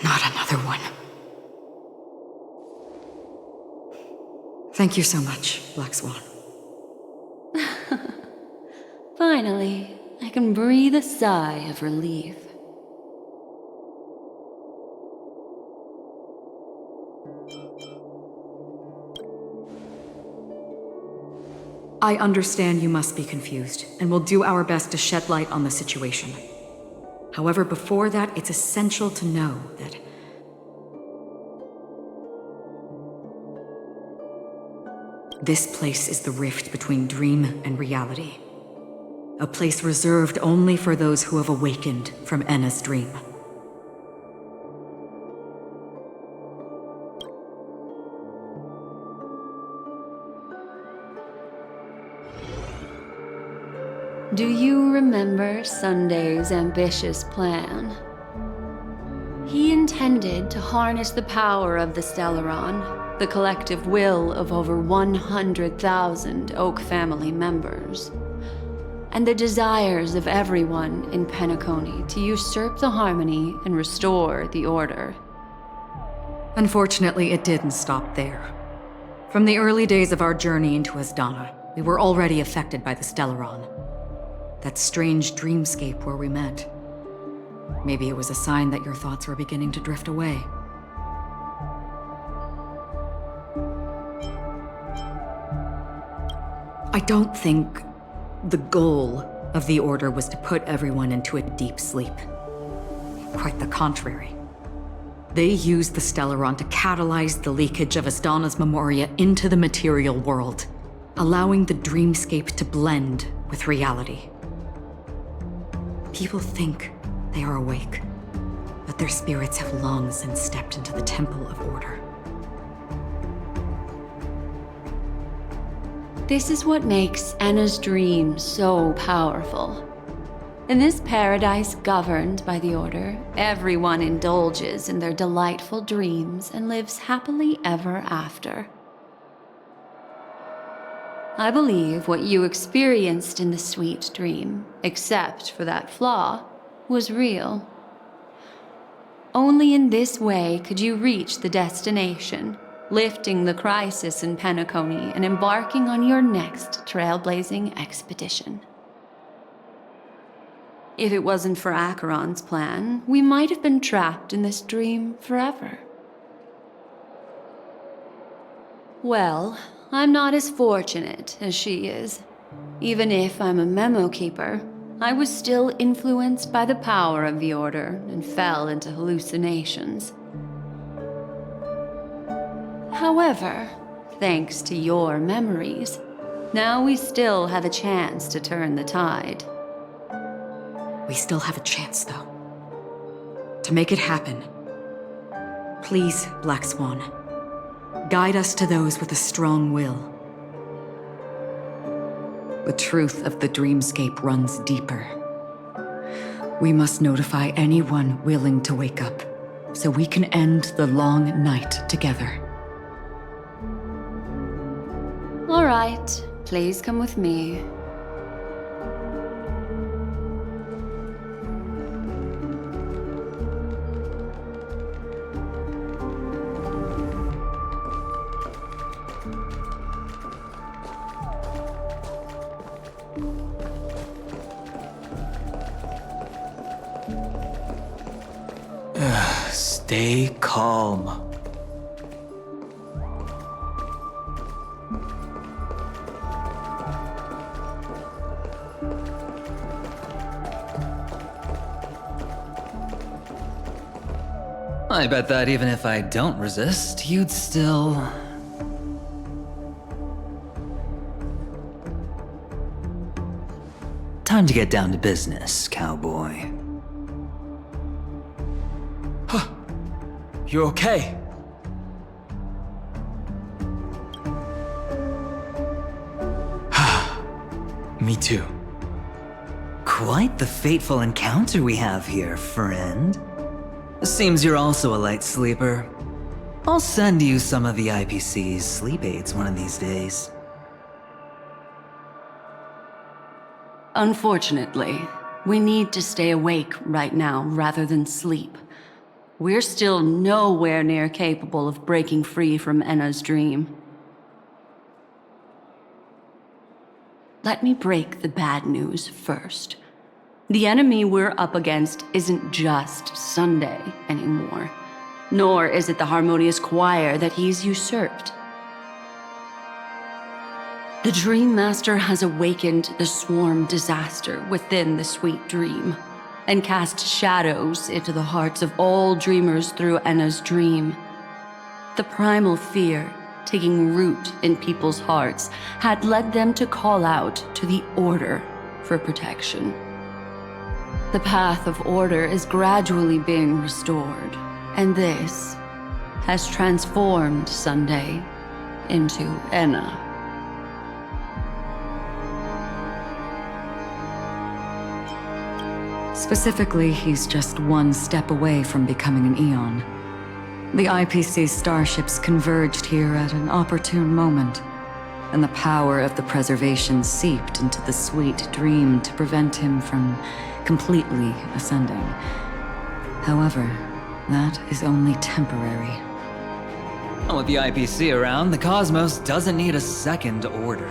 Not another one. Thank you so much, Black Swan. Finally, I can breathe a sigh of relief. I understand you must be confused, and will do our best to shed light on the situation. However, before that, it's essential to know that this place is the rift between dream and reality. A place reserved only for those who have awakened from Enna's dream. Do you remember Sunday's ambitious plan? He intended to harness the power of the Stellaron, the collective will of over 100,000 Oak family members, and the desires of everyone in Penacony to usurp the harmony and restore the order. Unfortunately, it didn't stop there. From the early days of our journey into Asdana, we were already affected by the Stellaron. That strange dreamscape where we met. Maybe it was a sign that your thoughts were beginning to drift away. I don't think the goal of the Order was to put everyone into a deep sleep. Quite the contrary. They used the Stellaron to catalyze the leakage of Asdana's memoria into the material world, allowing the dreamscape to blend with reality. People think they are awake, but their spirits have long since stepped into the Temple of Order. This is what makes Enna's dream so powerful. In this paradise governed by the Order, everyone indulges in their delightful dreams and lives happily ever after. I believe what you experienced in the sweet dream, except for that flaw, was real. Only in this way could you reach the destination, lifting the crisis in Penacony and embarking on your next trailblazing expedition. If it wasn't for Acheron's plan, we might have been trapped in this dream forever. Well, I'm not as fortunate as she is. Even if I'm a memo keeper, I was still influenced by the power of the Order and fell into hallucinations. However, thanks to your memories, now we still have a chance to turn the tide. We still have a chance, though. To make it happen, please, Black Swan, guide us to those with a strong will. The truth of the dreamscape runs deeper. We must notify anyone willing to wake up, so we can end the long night together. All right, please come with me. Stay calm. I bet that even if I don't resist, you'd still... Time to get down to business, cowboy. You okay? Me too. Quite the fateful encounter we have here, friend. Seems you're also a light sleeper. I'll send you some of the IPC's sleep aids one of these days. Unfortunately, we need to stay awake right now rather than sleep. we're still nowhere near capable of breaking free from Enna's dream. Let me break the bad news first. The enemy we're up against isn't just Sunday anymore, nor is it the harmonious choir that he's usurped. The Dream Master has awakened the swarm disaster within the sweet dream, and cast shadows into the hearts of all dreamers through Enna's dream. The primal fear taking root in people's hearts had led them to call out to the Order for protection. The path of order is gradually being restored, and this has transformed Sunday into Enna. Specifically, he's just one step away from becoming an Eon. The IPC starships converged here at an opportune moment, and the power of the preservation seeped into the sweet dream to prevent him from completely ascending. However, that is only temporary. With the IPC around, the cosmos doesn't need a second order.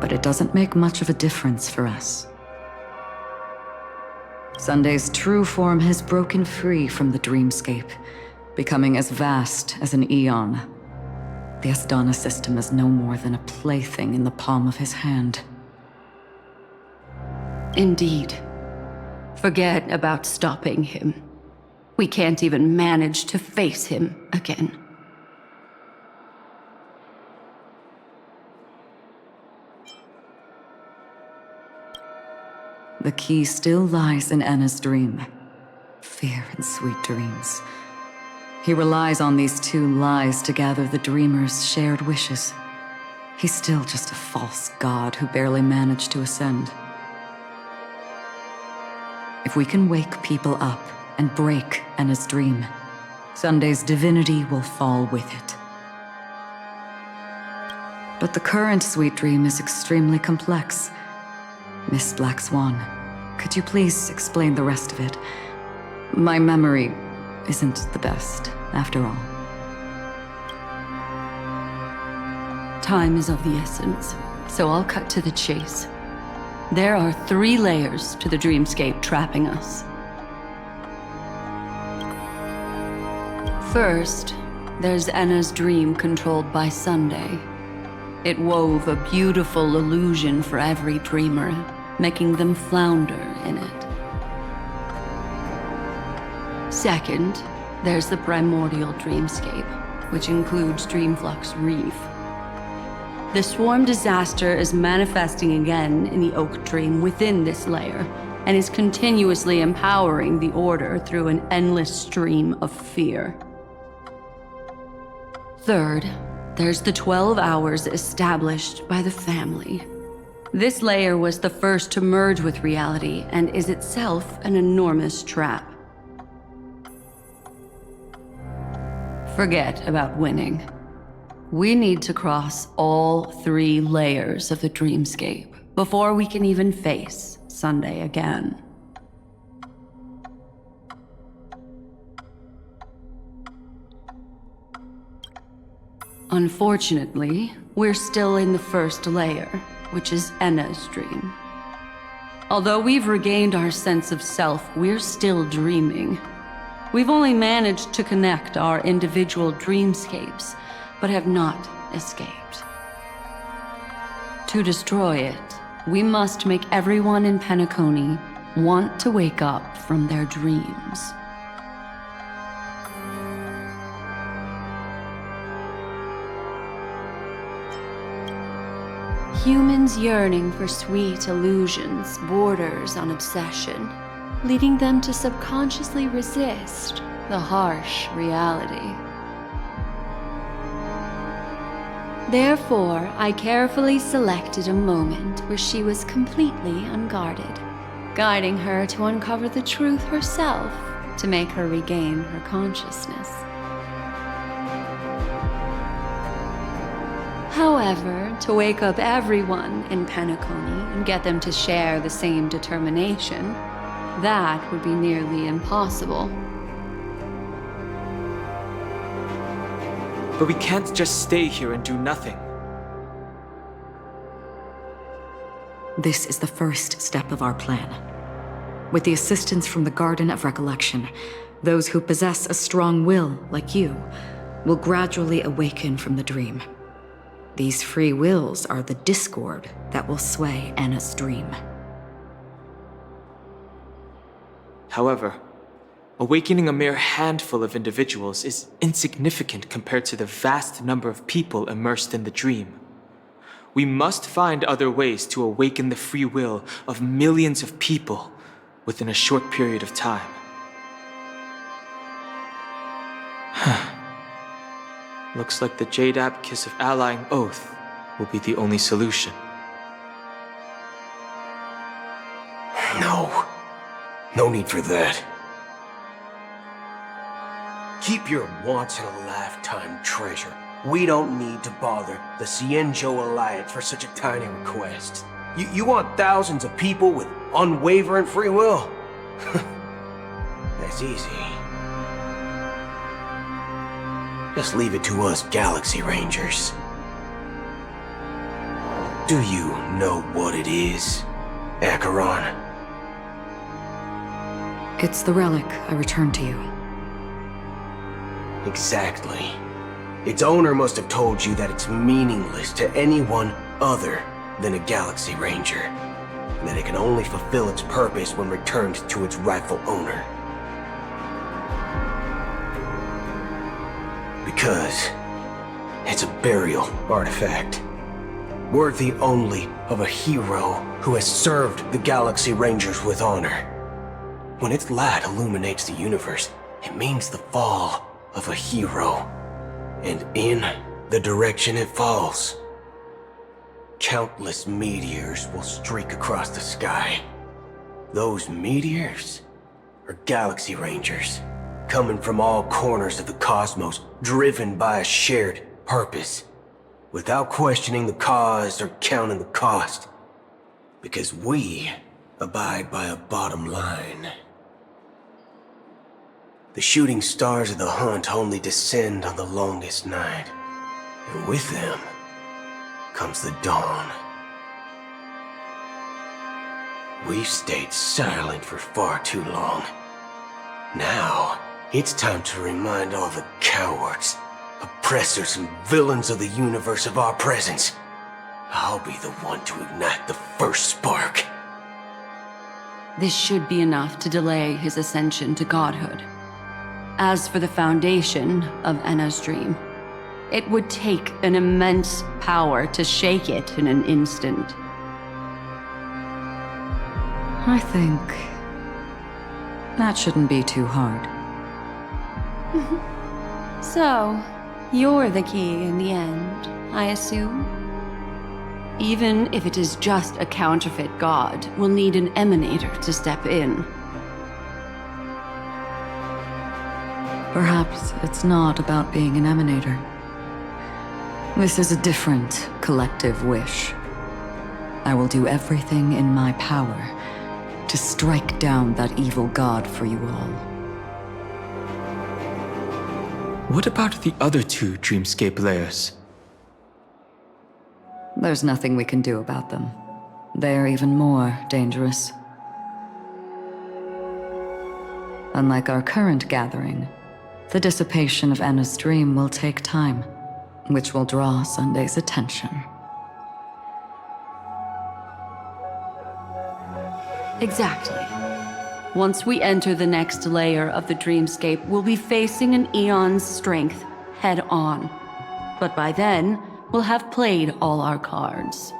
But it doesn't make much of a difference for us. Sunday's true form has broken free from the dreamscape, becoming as vast as an Eon. The Astana system is no more than a plaything in the palm of his hand. Indeed. Forget about stopping him. We can't even manage to face him again. The key still lies in Enna's dream. Fear and sweet dreams. He relies on these two lies to gather the dreamers' shared wishes. He's still just a false god who barely managed to ascend. If we can wake people up and break Enna's dream, Sunday's divinity will fall with it. But the current sweet dream is extremely complex. Miss Black Swan, could you please explain the rest of it? My memory isn't the best, after all. Time is of the essence, so I'll cut to the chase. There are 3 layers to the dreamscape trapping us. First, there's Enna's dream controlled by Sunday. It wove a beautiful illusion for every dreamer, making them flounder in it. Second, there's the primordial dreamscape, which includes Dreamflux Reef. The swarm disaster is manifesting again in the Oak Dream within this layer, and is continuously empowering the Order through an endless stream of fear. Third, there's the 12 hours established by the family. This layer was the first to merge with reality and is itself an enormous trap. Forget about winning. We need to cross all 3 layers of the dreamscape before we can even face Sunday again. Unfortunately, we're still in the first layer, which is Enna's dream. Although we've regained our sense of self, we're still dreaming. We've only managed to connect our individual dreamscapes, but have not escaped. To destroy it, we must make everyone in Penacony want to wake up from their dreams. Humans yearning for sweet illusions borders on obsession, leading them to subconsciously resist the harsh reality. Therefore, I carefully selected a moment where she was completely unguarded, guiding her to uncover the truth herself to make her regain her consciousness. However, to wake up everyone in Penacony and get them to share the same determination, That would be nearly impossible. But we can't just stay here and do nothing. This is the first step of our plan. With the assistance from the Garden of Recollection, those who possess a strong will, like you, will gradually awaken from the dream. These free wills are the discord that will sway Anna's dream. However, awakening a mere handful of individuals is insignificant compared to the vast number of people immersed in the dream. We must find other ways to awaken the free will of millions of people within a short period of time. Looks like the Jade Abacus of Allying Oath will be the only solution. No. No need for that. Keep your once-in-a-lifetime treasure. We don't need to bother the Cienjo Alliance for such a tiny request. You want thousands of people with unwavering free will? That's easy. Just leave it to us Galaxy Rangers. Do you know what it is, Acheron? It's the relic I returned to you. Exactly. Its owner must have told you that it's meaningless to anyone other than a Galaxy Ranger, and that it can only fulfill its purpose when returned to its rightful owner. Because it's a burial artifact, worthy only of a hero who has served the Galaxy Rangers with honor. When its light illuminates the universe, it means the fall of a hero. And in the direction it falls, countless meteors will streak across the sky. Those meteors are Galaxy Rangers, coming from all corners of the cosmos, driven by a shared purpose, without questioning the cause or counting the cost, because we abide by a bottom line. The shooting stars of the hunt only descend on the longest night, and with them comes the dawn. We've stayed silent for far too long. Now, it's time to remind all the cowards, oppressors, and villains of the universe of our presence. I'll be the one to ignite the first spark. This should be enough to delay his ascension to godhood. As for the foundation of Anna's dream, it would take an immense power to shake it in an instant. I think that shouldn't be too hard. So, you're the key in the end, I assume? Even if it is just a counterfeit god, we'll need an emanator to step in. Perhaps it's not about being an emanator. This is a different collective wish. I will do everything in my power to strike down that evil god for you all. What about the other two dreamscape layers? There's nothing we can do about them. They're even more dangerous. Unlike our current gathering, the dissipation of Anna's dream will take time, which will draw Sunday's attention. Exactly. Once we enter the next layer of the dreamscape, we'll be facing an eon's strength head on. But by then, we'll have played all our cards.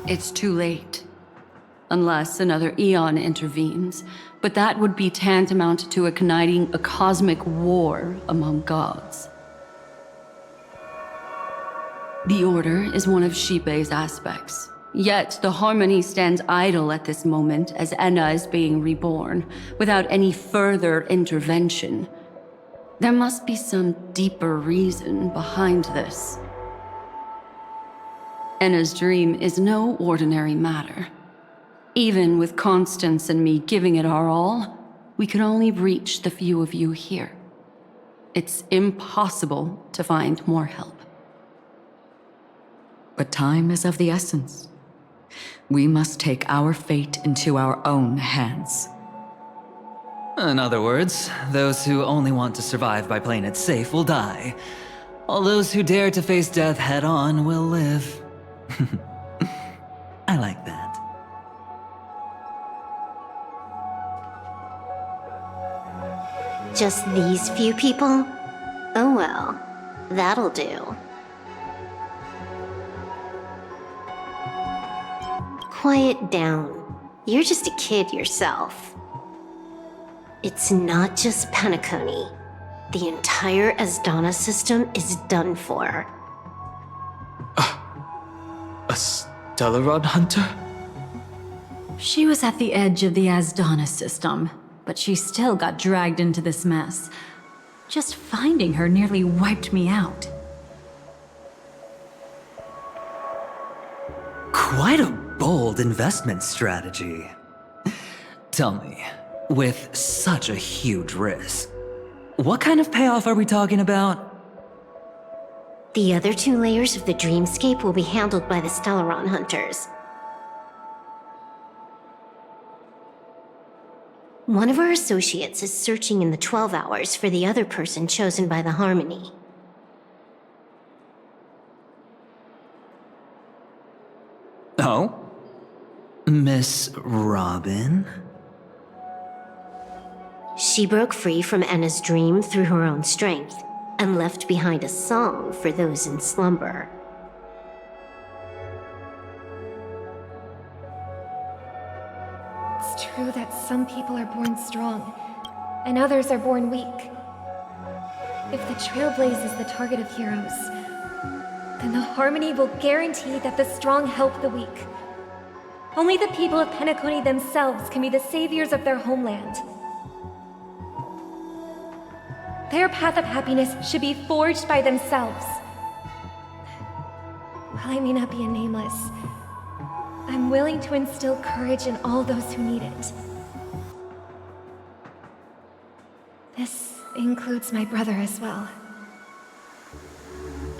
It's too late. Unless another eon intervenes, but that would be tantamount to igniting a cosmic war among gods. The Order is one of Shipei's aspects, Yet the Harmony stands idle at this moment as Enna is being reborn, without any further intervention. There must be some deeper reason behind this. Enna's dream is no ordinary matter. Even with Constance and me giving it our all, we could only reach the few of you here. It's impossible to find more help. But time is of the essence. We must take our fate into our own hands. In other words, those who only want to survive by playing it safe will die, while those who dare to face death head-on will live. I like that. Just these few people? Oh well, that'll do. Quiet down. You're just a kid yourself. It's not just Penacony. The entire Asdana system is done for. A Stellaron hunter? She was at the edge of the Asdana system, but she still got dragged into this mess. Just finding her nearly wiped me out. Quite a bold investment strategy. Tell me, with such a huge risk, what kind of payoff are we talking about? The other two layers of the dreamscape will be handled by the Stellaron hunters. One of our associates is searching in the 12 hours for the other person chosen by the Harmony. Oh? Miss Robin? She broke free from Enna's dream through her own strength, and left behind a song for those in slumber. It's true that some people are born strong, and others are born weak. If the Trailblaze is the target of heroes, then the Harmony will guarantee that the strong help the weak. Only the people of Penacony themselves can be the saviors of their homeland. Their path of happiness should be forged by themselves. While I may not be a nameless, I'm willing to instill courage in all those who need it. This includes my brother as well.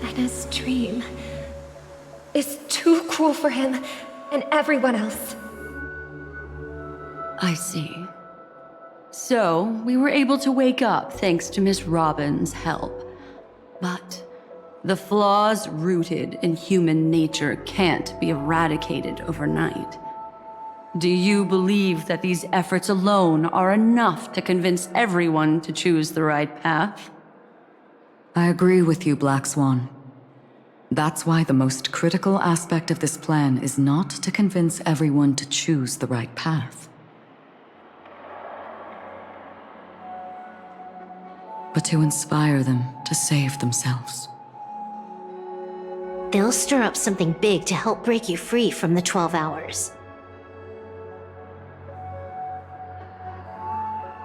Enna's dream is too cruel for him and everyone else. I see. So, we were able to wake up thanks to Miss Robin's help. But the flaws rooted in human nature can't be eradicated overnight. Do you believe that these efforts alone are enough to convince everyone to choose the right path? I agree with you, Black Swan. That's why the most critical aspect of this plan is not to convince everyone to choose the right path, but to inspire them to save themselves. They'll stir up something big to help break you free from the 12 hours.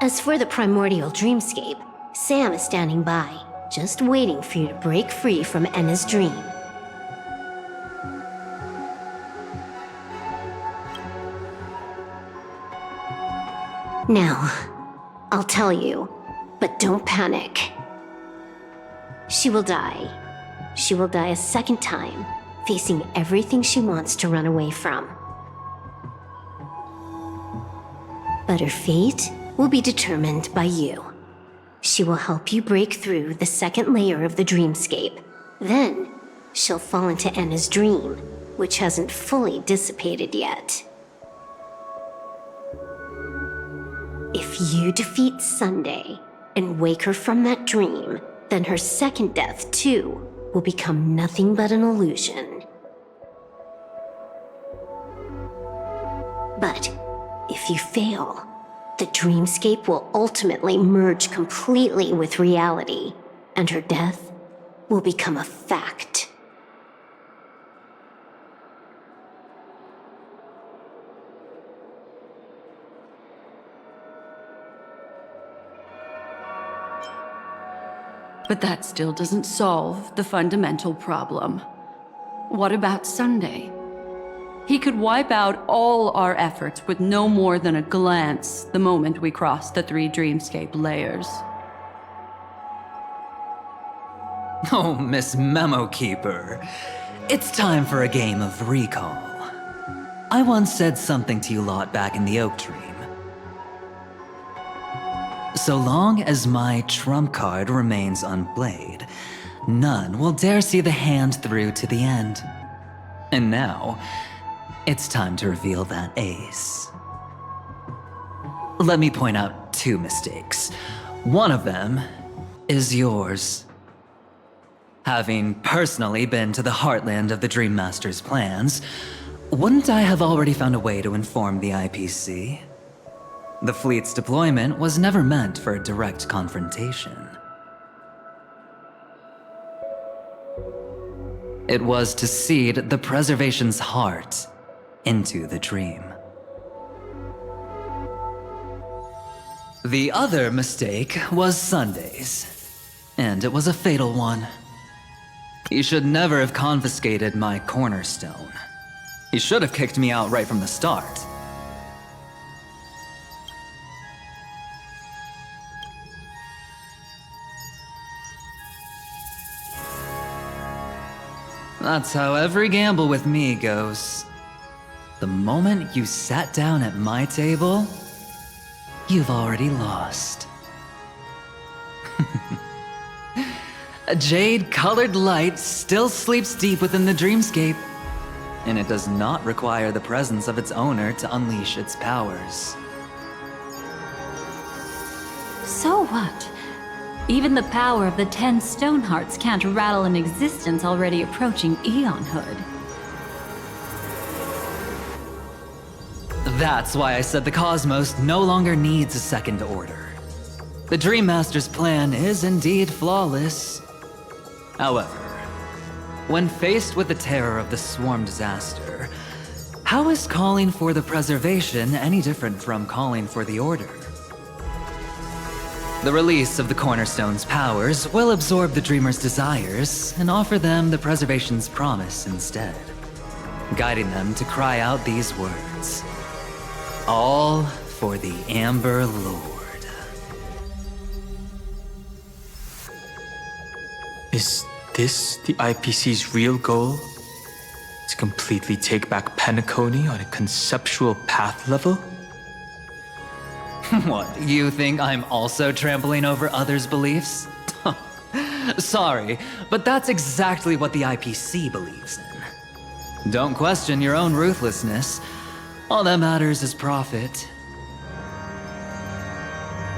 As for the primordial dreamscape, Sam is standing by, just waiting for you to break free from Enna's dream. Now, I'll tell you, but don't panic. She will die. She will die a second time, facing everything she wants to run away from. But her fate will be determined by you. She will help you break through the second layer of the dreamscape. Then, she'll fall into Enna's dream, which hasn't fully dissipated yet. If you defeat Sunday and wake her from that dream, then her second death, too, will become nothing but an illusion. But if you fail, the dreamscape will ultimately merge completely with reality, and her death will become a fact. But that still doesn't solve the fundamental problem. What about Sunday? He could wipe out all our efforts with no more than a glance the moment we cross the 3 dreamscape layers. Oh, Miss Memo Keeper. It's time for a game of recall. I once said something to you lot back in the Oak Dream. So long as my trump card remains unplayed, none will dare see the hand through to the end. And now, it's time to reveal that ace. Let me point out 2 mistakes. One of them is yours. Having personally been to the heartland of the Dream Master's plans, wouldn't I have already found a way to inform the IPC? The fleet's deployment was never meant for a direct confrontation. It was to seed the preservation's heart into the dream. The other mistake was Sundays, and it was a fatal one. He should never have confiscated my cornerstone. He should have kicked me out right from the start. That's how every gamble with me goes. The moment you sat down at my table, you've already lost. A jade-colored light still sleeps deep within the dreamscape, and it does not require the presence of its owner to unleash its powers. So what? Even the power of the 10 stone hearts can't rattle an existence already approaching eonhood. That's why I said the cosmos no longer needs a second order. The Dream Master's plan is indeed flawless. However, when faced with the terror of the swarm disaster, how is calling for the preservation any different from calling for the order? The release of the Cornerstone's powers will absorb the Dreamer's desires and offer them the preservation's promise instead, guiding them to cry out these words. All for the Amber Lord. Is this the IPC's real goal? To completely take back Penacony on a conceptual path level? What, you think I'm also trampling over others' beliefs? Sorry, but that's exactly what the IPC believes in. Don't question your own ruthlessness. All that matters is profit.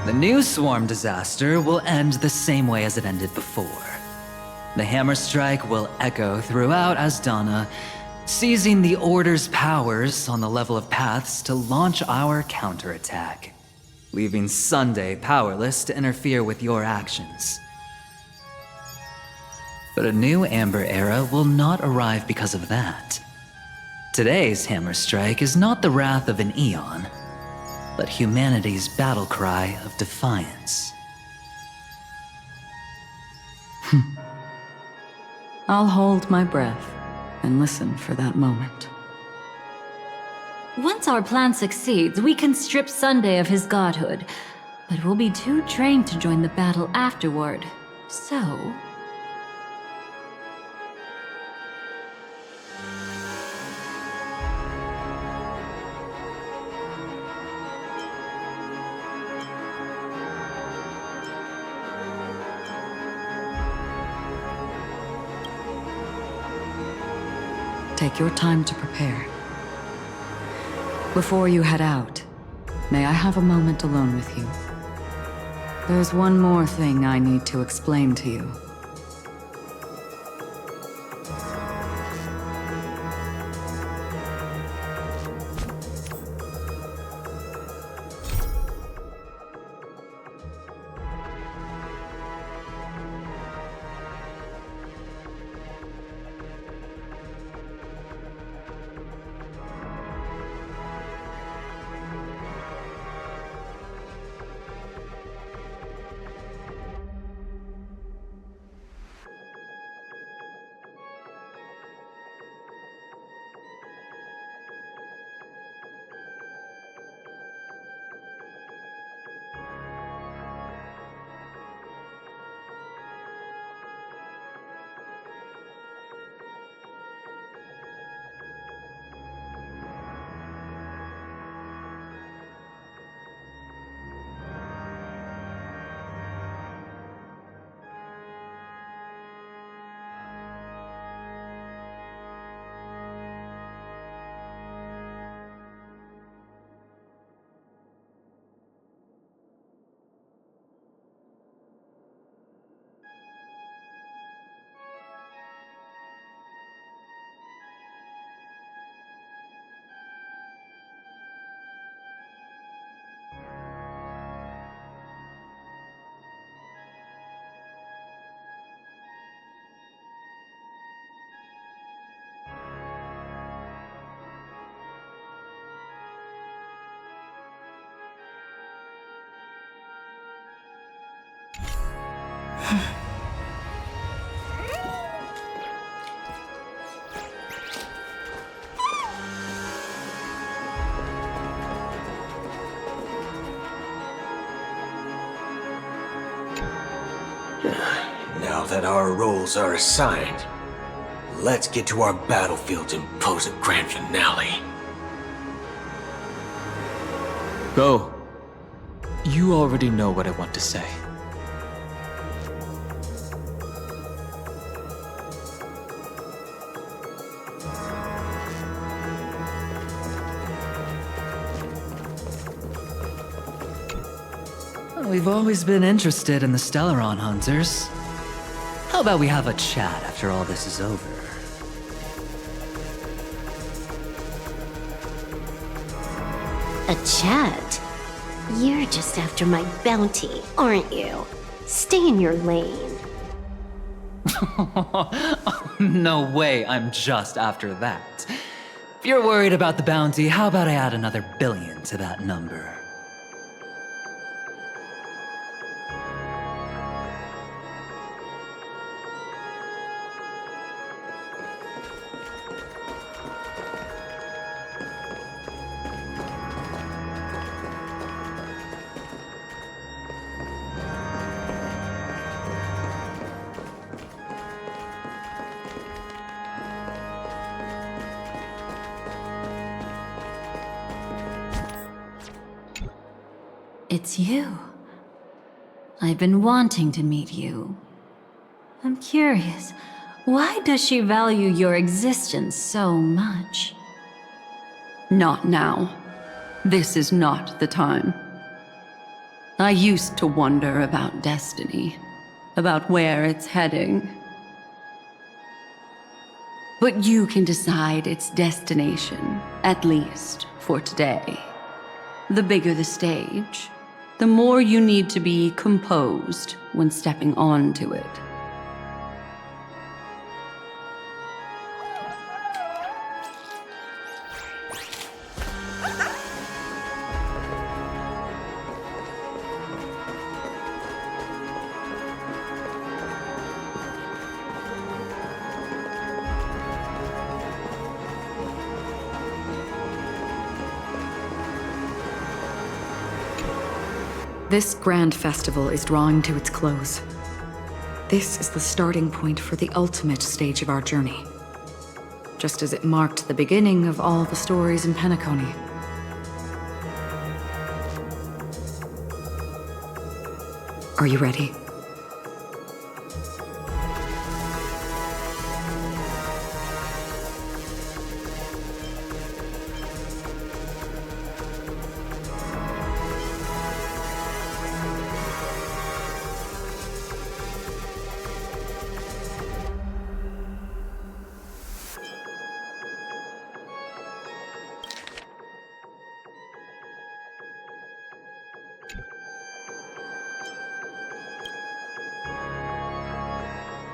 The new swarm disaster will end the same way as it ended before. The hammer strike will echo throughout Asdana, seizing the Order's powers on the level of paths to launch our counterattack, leaving Sunday powerless to interfere with your actions. But a new Amber Era will not arrive because of that. Today's hammer strike is not the wrath of an eon, but humanity's battle cry of defiance. I'll hold my breath and listen for that moment. Once our plan succeeds, we can strip Sunday of his godhood, but we'll be too drained to join the battle afterward. So... Take your time to prepare. Before you head out, may I have a moment alone with you? There's one more thing I need to explain to you. Now that our roles are assigned, let's get to our battlefields and pose a grand finale. Go. You already know what I want to say. We've always been interested in the Stellaron hunters. How about we have a chat after all this is over? A chat? You're just after my bounty, aren't you? Stay in your lane. No way, I'm just after that. If you're worried about the bounty, how about I add another billion to that number? It's you. I've been wanting to meet you. I'm curious, why does she value your existence so much? Not now. This is not the time. I used to wonder about destiny, about where it's heading. But you can decide its destination, at least for today. The bigger the stage, the more you need to be composed when stepping onto it. This grand festival is drawing to its close. This is the starting point for the ultimate stage of our journey. Just as it marked the beginning of all the stories in Penacony. Are you ready?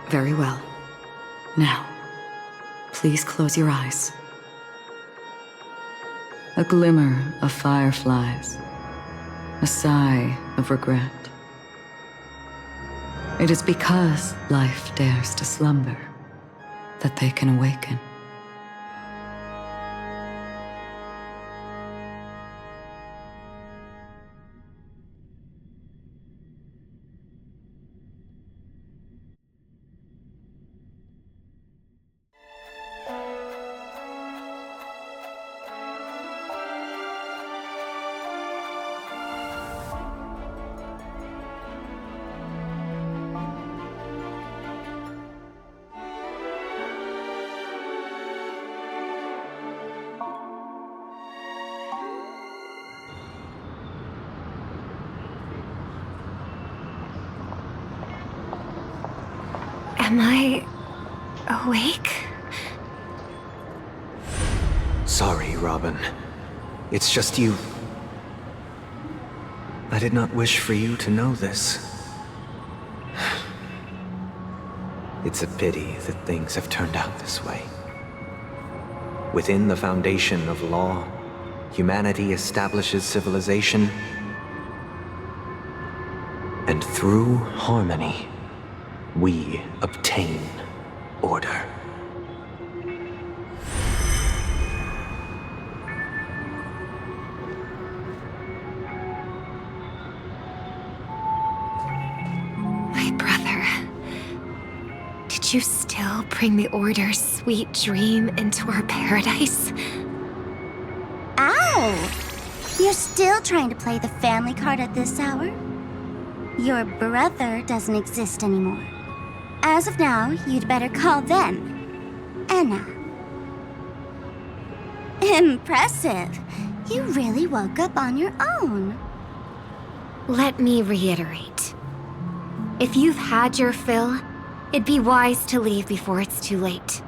Very well. Now, please close your eyes. A glimmer of fireflies. A sigh of regret. It is because life dares to slumber that they can awaken. Am I awake? Sorry, Robin. It's just you. I did not wish for you to know this. It's a pity that things have turned out this way. Within the foundation of law, humanity establishes civilization, and through harmony, we obtain order. My brother. Did you still bring the Order's sweet dream into our paradise? Ow! You're still trying to play the family card at this hour? Your brother doesn't exist anymore. As of now, you'd better call them Anna. Impressive. You really woke up on your own. Let me reiterate. If you've had your fill, it'd be wise to leave before it's too late.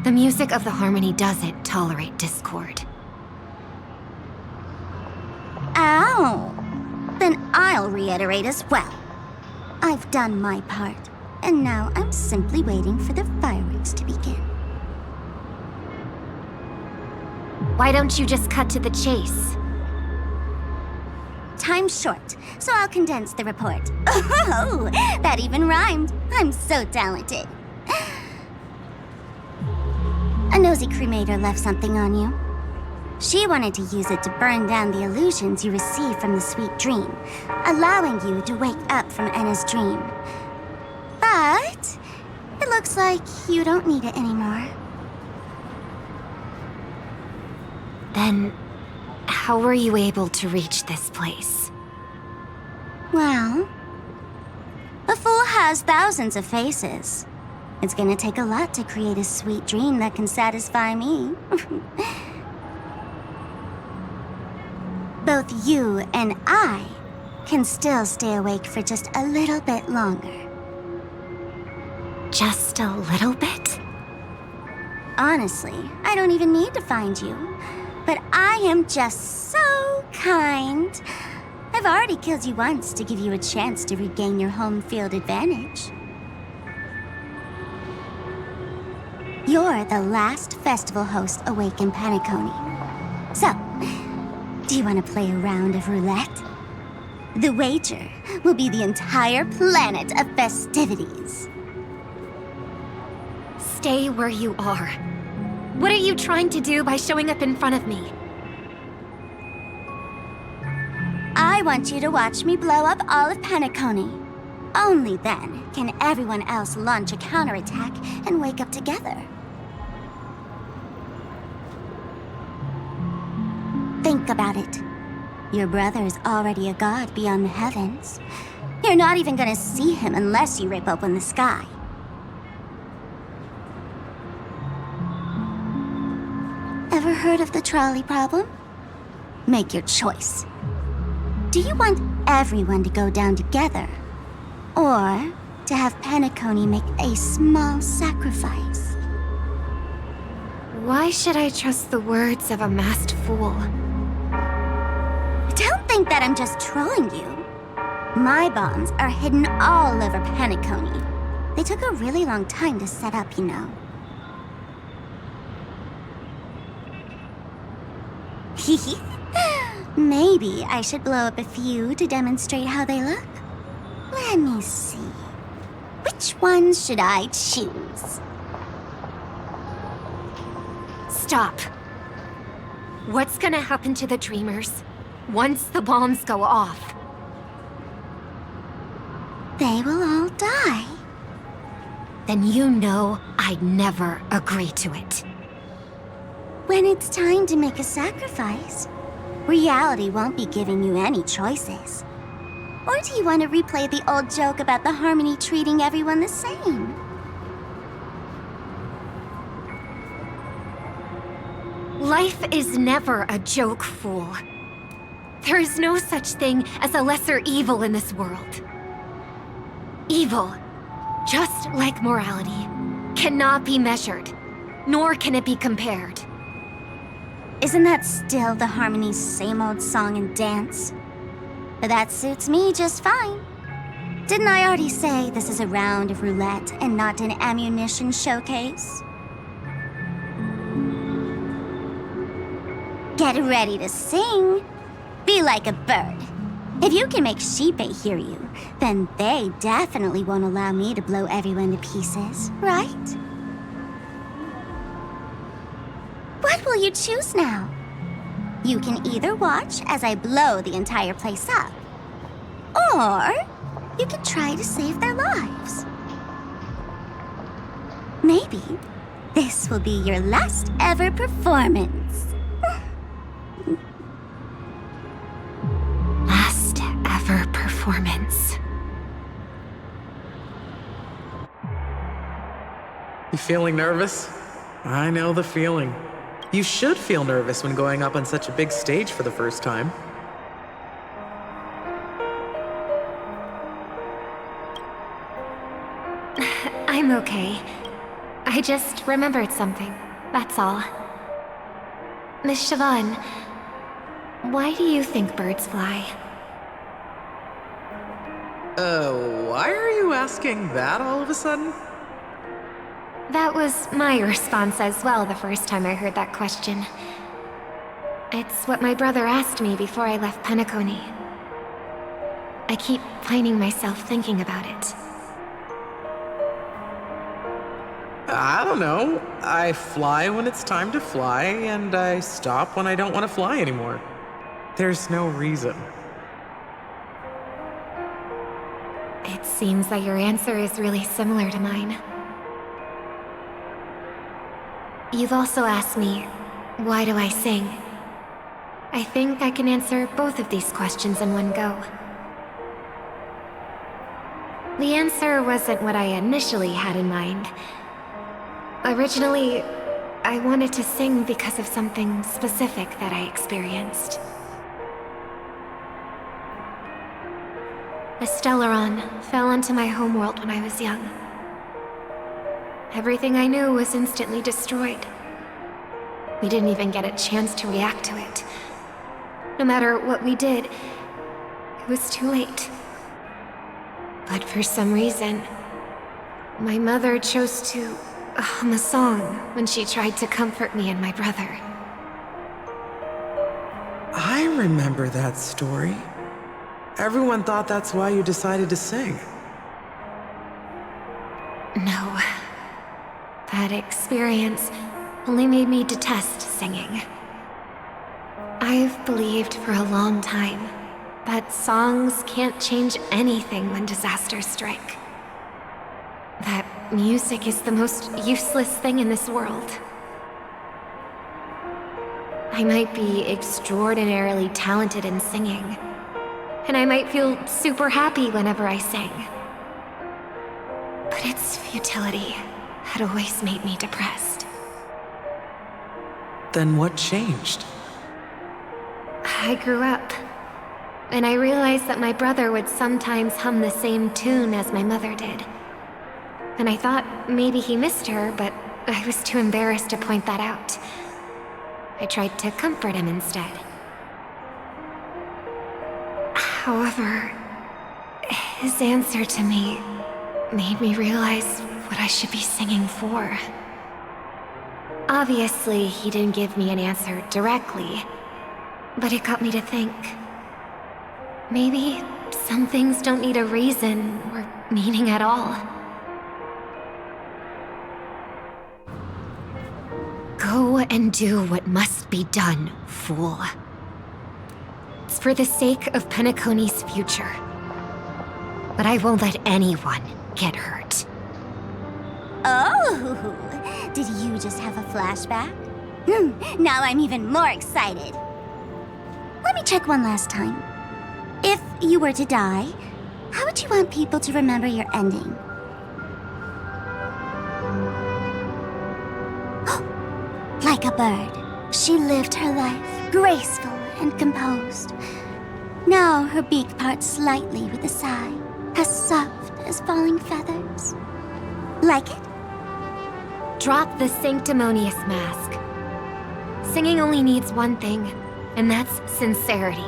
The music of the Harmony doesn't tolerate discord. Ow! Then I'll reiterate as well. I've done my part, and now I'm simply waiting for the fireworks to begin. Why don't you just cut to the chase? Time's short, so I'll condense the report. Oh, that even rhymed. I'm so talented. A nosy cremator left something on you. She wanted to use it to burn down the illusions you received from the sweet dream, allowing you to wake up from Enna's dream. But it looks like you don't need it anymore. Then, how were you able to reach this place? Well, a fool has thousands of faces. It's gonna take a lot to create a sweet dream that can satisfy me. Both you and I can still stay awake for just a little bit longer. Just a little bit? Honestly, I don't even need to find you. But I am just so kind. I've already killed you once to give you a chance to regain your home field advantage. You're the last festival host awake in Penacony. So, do you want to play a round of roulette? The wager will be the entire planet of festivities. Stay where you are. What are you trying to do by showing up in front of me? I want you to watch me blow up all of Penacony. Only then can everyone else launch a counterattack and wake up together. Think about it. Your brother is already a god beyond the heavens. You're not even gonna see him unless you rip open the sky. Ever heard of the trolley problem? Make your choice. Do you want everyone to go down together? Or to have Penacony make a small sacrifice? Why should I trust the words of a masked fool? Don't think that I'm just trolling you. My bombs are hidden all over Penacony. They took a really long time to set up, you know. Maybe I should blow up a few to demonstrate how they look. Let me see. Which ones should I choose? Stop. What's gonna happen to the Dreamers once the bombs go off? They will all die. Then you know I'd never agree to it. When it's time to make a sacrifice, reality won't be giving you any choices. Or do you want to replay the old joke about the Harmony treating everyone the same? Life is never a joke, fool. There is no such thing as a lesser evil in this world. Evil, just like morality, cannot be measured, nor can it be compared. Isn't that still the Harmony's same old song and dance? But that suits me just fine. Didn't I already say this is a round of roulette and not an ammunition showcase? Get ready to sing. Be like a bird. If you can make Sheepei hear you, then they definitely won't allow me to blow everyone to pieces, right? What will you choose now? You can either watch as I blow the entire place up, or you can try to save their lives. Maybe this will be your last ever performance. Last ever performance. You feeling nervous? I know the feeling. You should feel nervous when going up on such a big stage for the first time. I'm okay. I just remembered something, that's all. Miss Siobhan, why do you think birds fly? Why are you asking that all of a sudden? That was my response as well the first time I heard that question. It's what my brother asked me before I left Penacony. I keep finding myself thinking about it. I don't know. I fly when it's time to fly, and I stop when I don't want to fly anymore. There's no reason. It seems that your answer is really similar to mine. You've also asked me, why do I sing? I think I can answer both of these questions in one go. The answer wasn't what I initially had in mind. Originally, I wanted to sing because of something specific that I experienced. A Stellaron fell onto my homeworld when I was young. Everything I knew was instantly destroyed. We didn't even get a chance to react to it. No matter what we did, it was too late. But for some reason, my mother chose to hum a song when she tried to comfort me and my brother. I remember that story. Everyone thought that's why you decided to sing. No. That experience only made me detest singing. I've believed for a long time that songs can't change anything when disasters strike. That music is the most useless thing in this world. I might be extraordinarily talented in singing, and I might feel super happy whenever I sing. But its futility had always made me depressed. Then what changed? I grew up, and I realized that my brother would sometimes hum the same tune as my mother did. And I thought maybe he missed her, but I was too embarrassed to point that out. I tried to comfort him instead. However, his answer to me made me realize what I should be singing for. Obviously, he didn't give me an answer directly, but it got me to think. Maybe some things don't need a reason or meaning at all. Go and do what must be done, fool. It's for the sake of Penacony's future. But I won't let anyone get hurt. Oh, did you just have a flashback? Now I'm even more excited. Let me check one last time. If you were to die, how would you want people to remember your ending? Like a bird, she lived her life, graceful and composed. Now her beak parts slightly with a sigh, as soft as falling feathers. Like it? Drop the sanctimonious mask. Singing only needs one thing, and that's sincerity.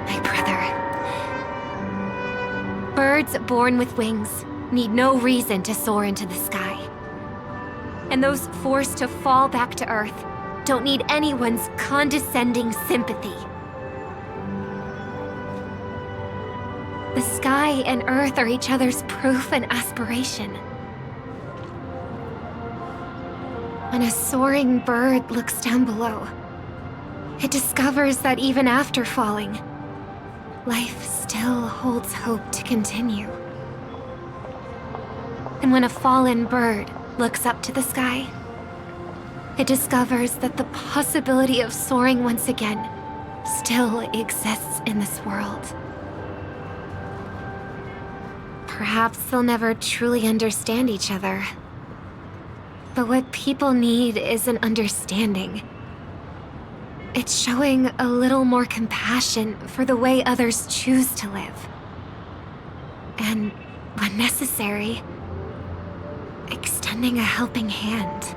My brother. Birds born with wings need no reason to soar into the sky. And those forced to fall back to Earth don't need anyone's condescending sympathy. The sky and Earth are each other's proof and aspiration. When a soaring bird looks down below, it discovers that even after falling, life still holds hope to continue. And when a fallen bird looks up to the sky, it discovers that the possibility of soaring once again still exists in this world. Perhaps they'll never truly understand each other. But what people need is an understanding. It's showing a little more compassion for the way others choose to live. And, when necessary, extending a helping hand.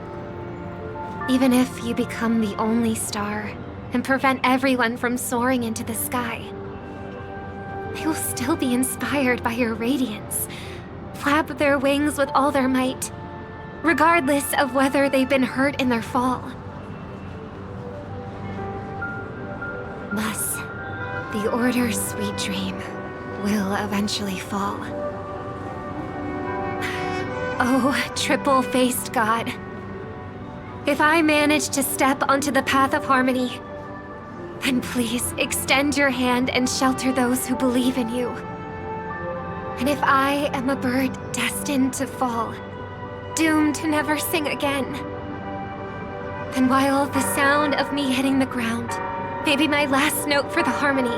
Even if you become the only star and prevent everyone from soaring into the sky, they will still be inspired by your radiance, flap their wings with all their might, regardless of whether they've been hurt in their fall. Thus, the Order's sweet dream will eventually fall. Oh, triple-faced God. If I manage to step onto the path of harmony, then please extend your hand and shelter those who believe in you. And if I am a bird destined to fall, doomed to never sing again, then while the sound of me hitting the ground may be my last note for the harmony,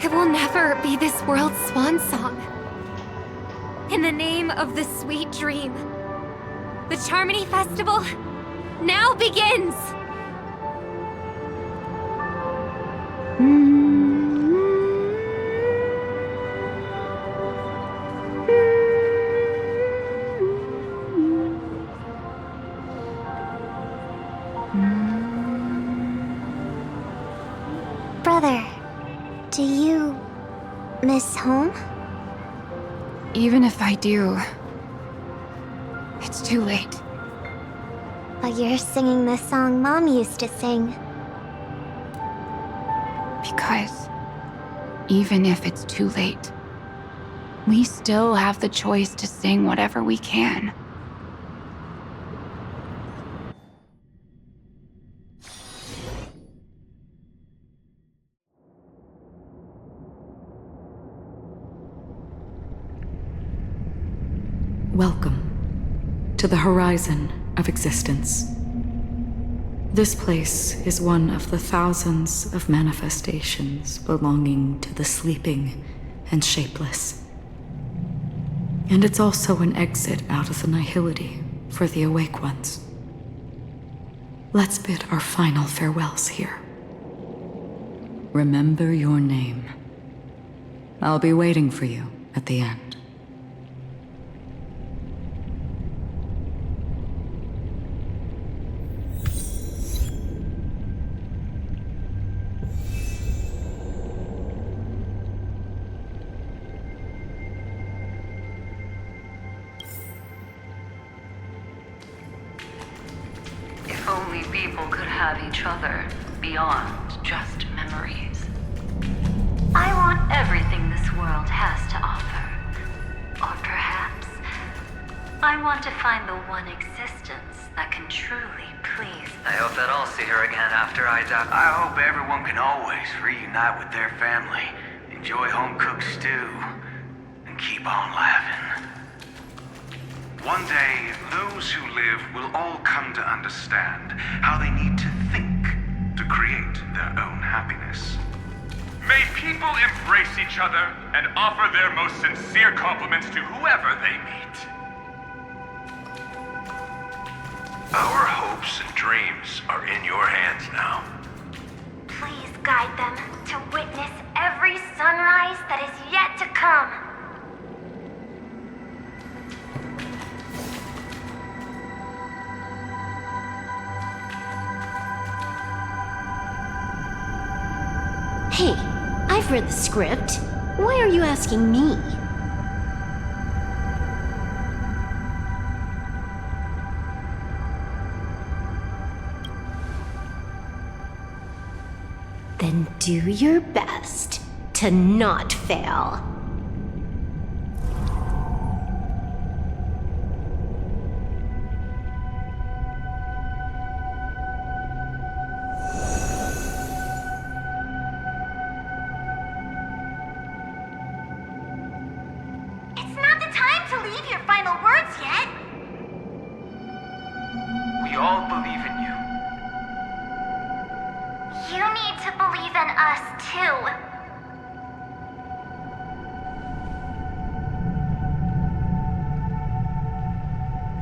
it will never be this world's swan song. In the name of the sweet dream, the Charmony Festival now begins! Brother, do you miss home? Even if I do, it's too late. But you're singing the song Mom used to sing. Because even if it's too late, we still have the choice to sing whatever we can. Welcome to the horizon of existence. This place is one of the thousands of manifestations belonging to the sleeping and shapeless. And it's also an exit out of the nihility for the awake ones. Let's bid our final farewells here. Remember your name. I'll be waiting for you at the end. If only people could have each other beyond just memories. I want everything this world has to offer. Or perhaps, I want to find the one existence that can truly please. I hope that I'll see her again after I die. I hope everyone can always reunite with their family, enjoy home-cooked stew, and keep on laughing. One day, those who live will all come to understand how they need to think to create their own happiness. May people embrace each other and offer their most sincere compliments to whoever they meet. Our hopes and dreams are in your hands now. Please guide them to witness every sunrise that is yet to come. Hey, I've read the script. Why are you asking me? Then do your best to not fail. It's not the time to leave your final words yet. We all believe in you. You need to believe in us, too.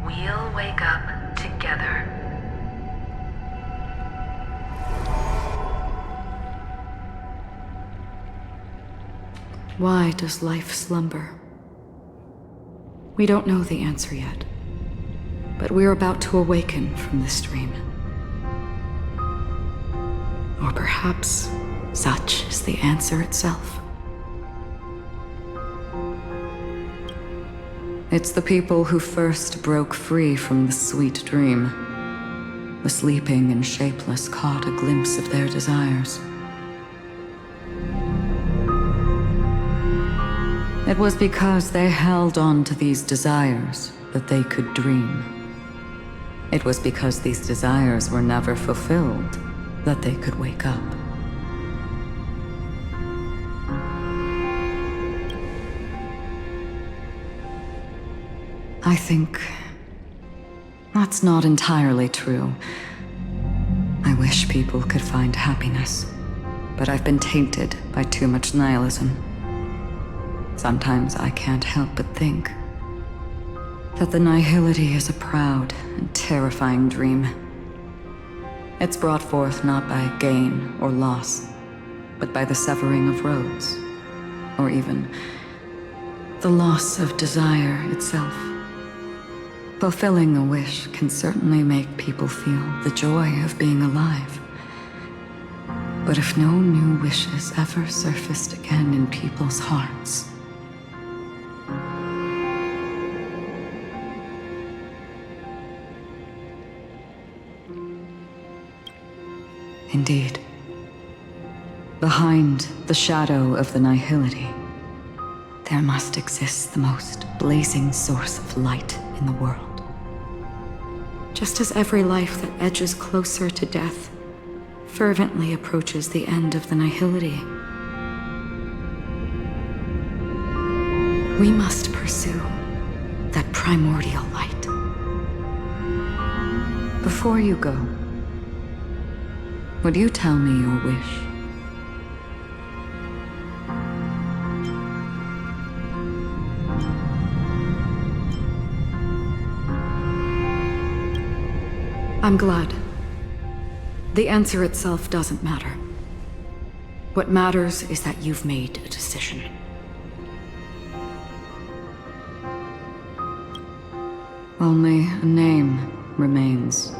We'll wake up together. Why does life slumber? We don't know the answer yet, but we're about to awaken from this dream. Or perhaps such is the answer itself. It's the people who first broke free from the sweet dream. The sleeping and shapeless caught a glimpse of their desires. It was because they held on to these desires that they could dream. It was because these desires were never fulfilled that they could wake up. I think that's not entirely true. I wish people could find happiness, but I've been tainted by too much nihilism. Sometimes I can't help but think that the nihility is a proud and terrifying dream. It's brought forth not by gain or loss, but by the severing of roads, or even the loss of desire itself. Fulfilling a wish can certainly make people feel the joy of being alive. But if no new wishes ever surfaced again in people's hearts, indeed, behind the shadow of the nihility, there must exist the most blazing source of light in the world. Just as every life that edges closer to death fervently approaches the end of the nihility, we must pursue that primordial light. Before you go, would you tell me your wish? I'm glad. The answer itself doesn't matter. What matters is that you've made a decision. Only a name remains.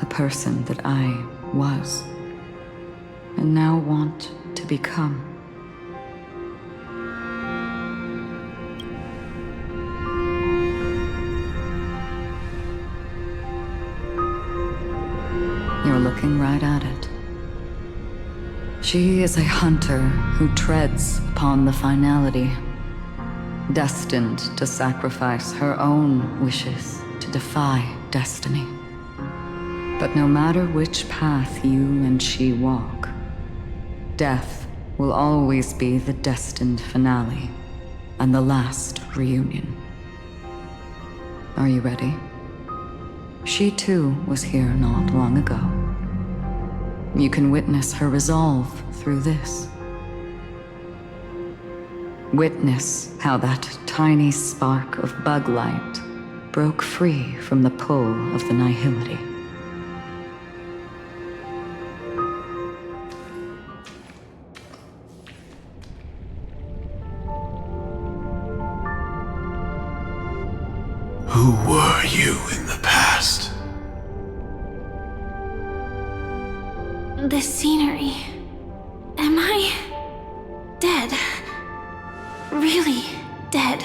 A person that I was, and now want to become. You're looking right at it. She is a hunter who treads upon the finality, destined to sacrifice her own wishes to defy destiny. But no matter which path you and she walk, death will always be the destined finale and the last reunion. Are you ready? She too was here not long ago. You can witness her resolve through this. Witness how that tiny spark of bug light broke free from the pull of the nihility. Who were you in the past? The scenery. Am I dead? Really dead?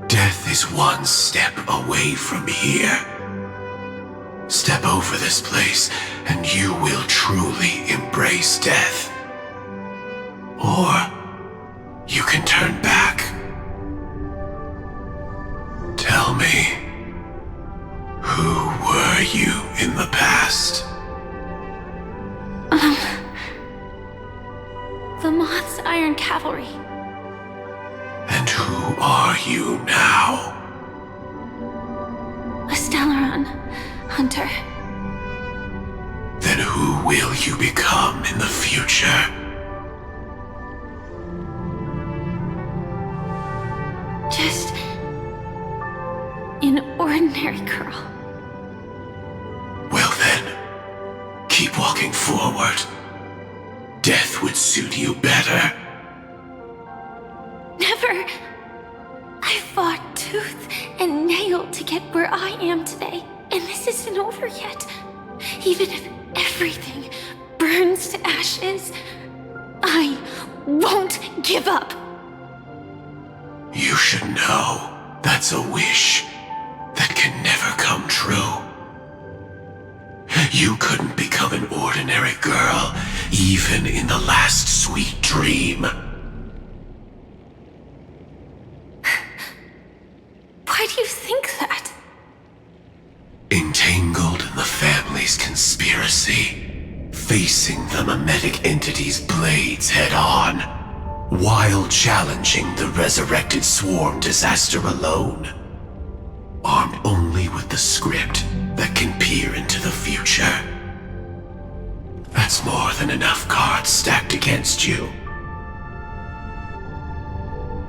Death is one step away from here. Step over this place, and you will truly embrace death. Or you can turn back. Tell me, who were you in the past? The Moth's Iron Cavalry. And who are you now? A Stellaron hunter. Then who will you become in the future? Just an ordinary girl. Well then, keep walking forward. Death would suit you better. Never. I fought tooth and nail to get where I am today, and this isn't over yet. Even if everything burns to ashes, I won't give up. You should know that's a wish that can never come true. You couldn't become an ordinary girl, even in the last sweet dream. Why do you think that? Entangled in the family's conspiracy, facing the mimetic entity's blades head-on, while challenging the resurrected swarm disaster alone, armed only with the script that can peer into the future. That's more than enough cards stacked against you.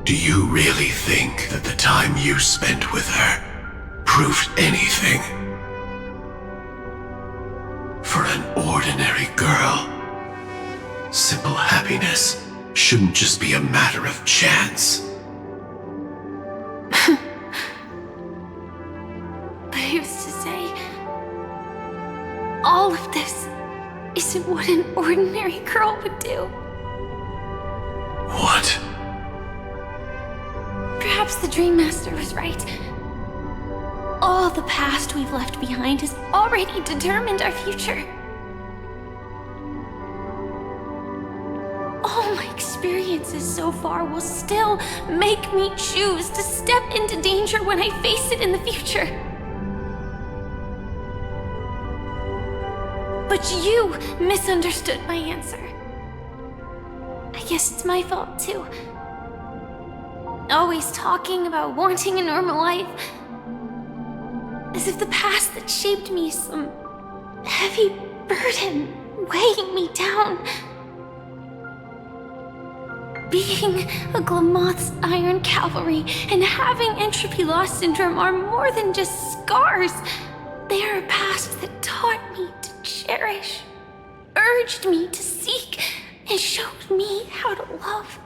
Do you really think that the time you spent with her proved anything? For an ordinary girl, simple happiness shouldn't just be a matter of chance. But who's to say all of this isn't what an ordinary girl would do? What? Perhaps the Dream Master was right. All the past we've left behind has already determined our future. All my experiences so far will still make me choose to step into danger when I face it in the future. But you misunderstood my answer. I guess it's my fault too. Always talking about wanting a normal life, as if the past that shaped me is some heavy burden weighing me down. Being a Glamoth's Iron Cavalry and having entropy loss syndrome are more than just scars. They are a past that taught me to cherish, urged me to seek, and showed me how to love.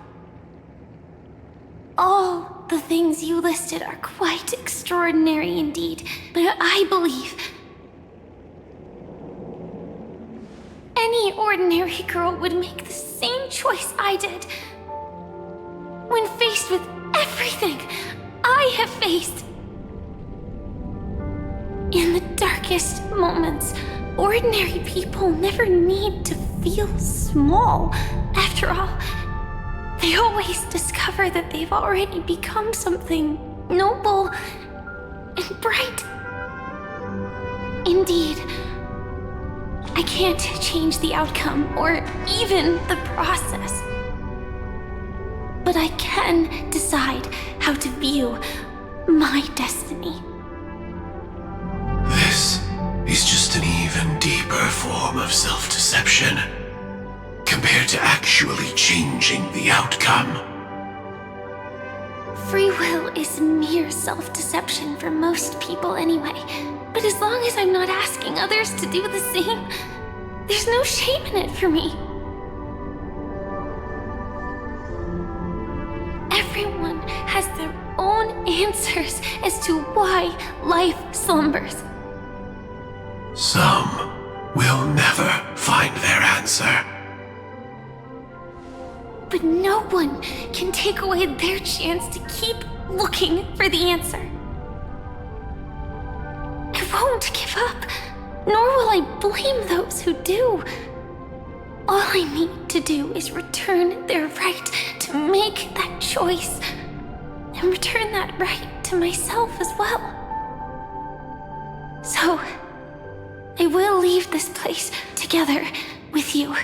All the things you listed are quite extraordinary indeed, but I believe any ordinary girl would make the same choice I did. When faced with everything I have faced. In the darkest moments, ordinary people never need to feel small. After all, they always discover that they've already become something noble and bright. Indeed, I can't change the outcome or even the process. But I can decide how to view my destiny. This is just an even deeper form of self-deception compared to actually changing the outcome. Free will is mere self-deception for most people anyway. But as long as I'm not asking others to do the same, there's no shame in it for me. Everyone has their own answers as to why life slumbers. Some will never find their answer. But no one can take away their chance to keep looking for the answer. I won't give up. nor will I blame those who do. All I need to do is return their right to make that choice, and return that right to myself as well. So, I will leave this place together with you.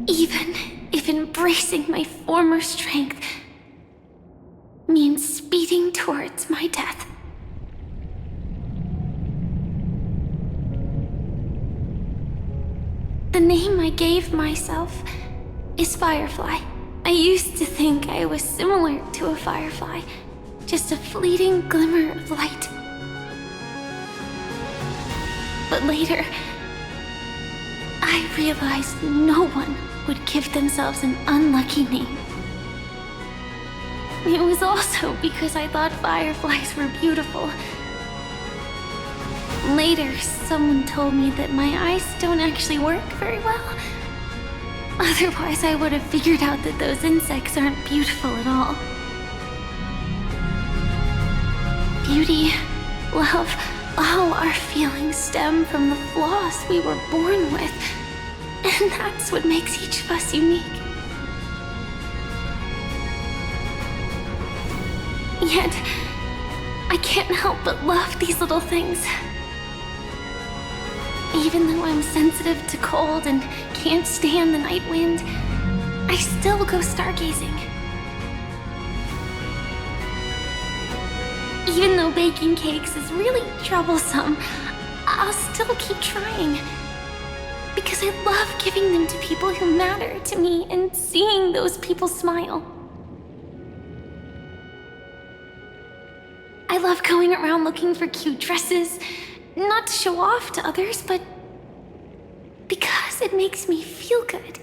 Even if embracing my former strength means speeding towards my death. The name I gave myself is Firefly. I used to think I was similar to a firefly, just a fleeting glimmer of light. But later, I realized no one would give themselves an unlucky name. It was also because I thought fireflies were beautiful. Later, someone told me that my eyes don't actually work very well. Otherwise, I would have figured out that those insects aren't beautiful at all. Beauty, love, all our feelings stem from the flaws we were born with. And that's what makes each of us unique. Yet, I can't help but love these little things. Even though I'm sensitive to cold and can't stand the night wind, I still go stargazing. Even though baking cakes is really troublesome, I'll still keep trying. Because I love giving them to people who matter to me and seeing those people smile. I love going around looking for cute dresses, not to show off to others, but because it makes me feel good.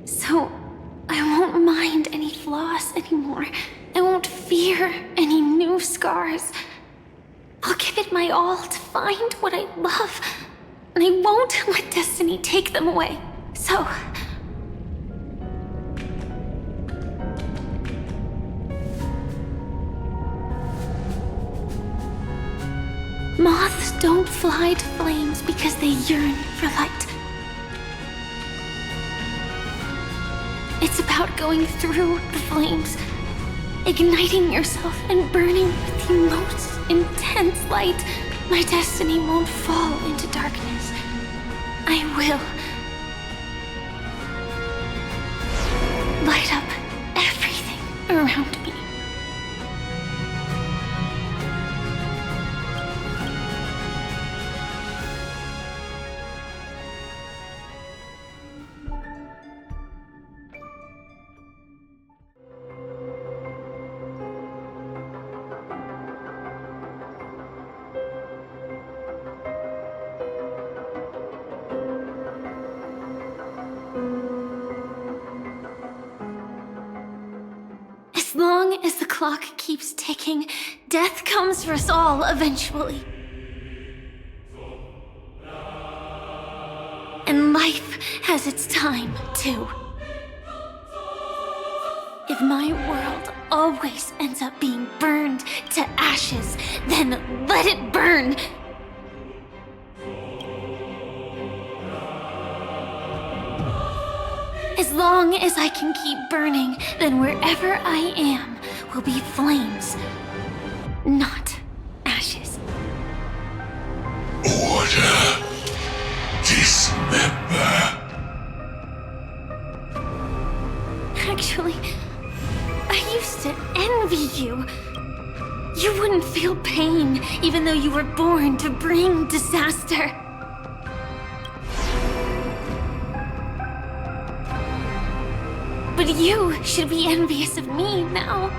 So, I won't mind any flaws anymore. I won't fear any new scars. I'll give it my all to find what I love, and I won't let destiny take them away. So, moths don't fly to flames because they yearn for light. It's about going through the flames, igniting yourself and burning with the most intense light. My destiny won't fall into darkness. I will light up everything around me. As long as the clock keeps ticking, death comes for us all eventually. And life has its time, too. If my world always ends up being burned to ashes, then let it burn! As long as I can keep burning, then wherever I am will be flames, not ashes. Order. Dismember. Actually, I used to envy you. You wouldn't feel pain, even though you were born to bring disaster. But you should be envious of me now.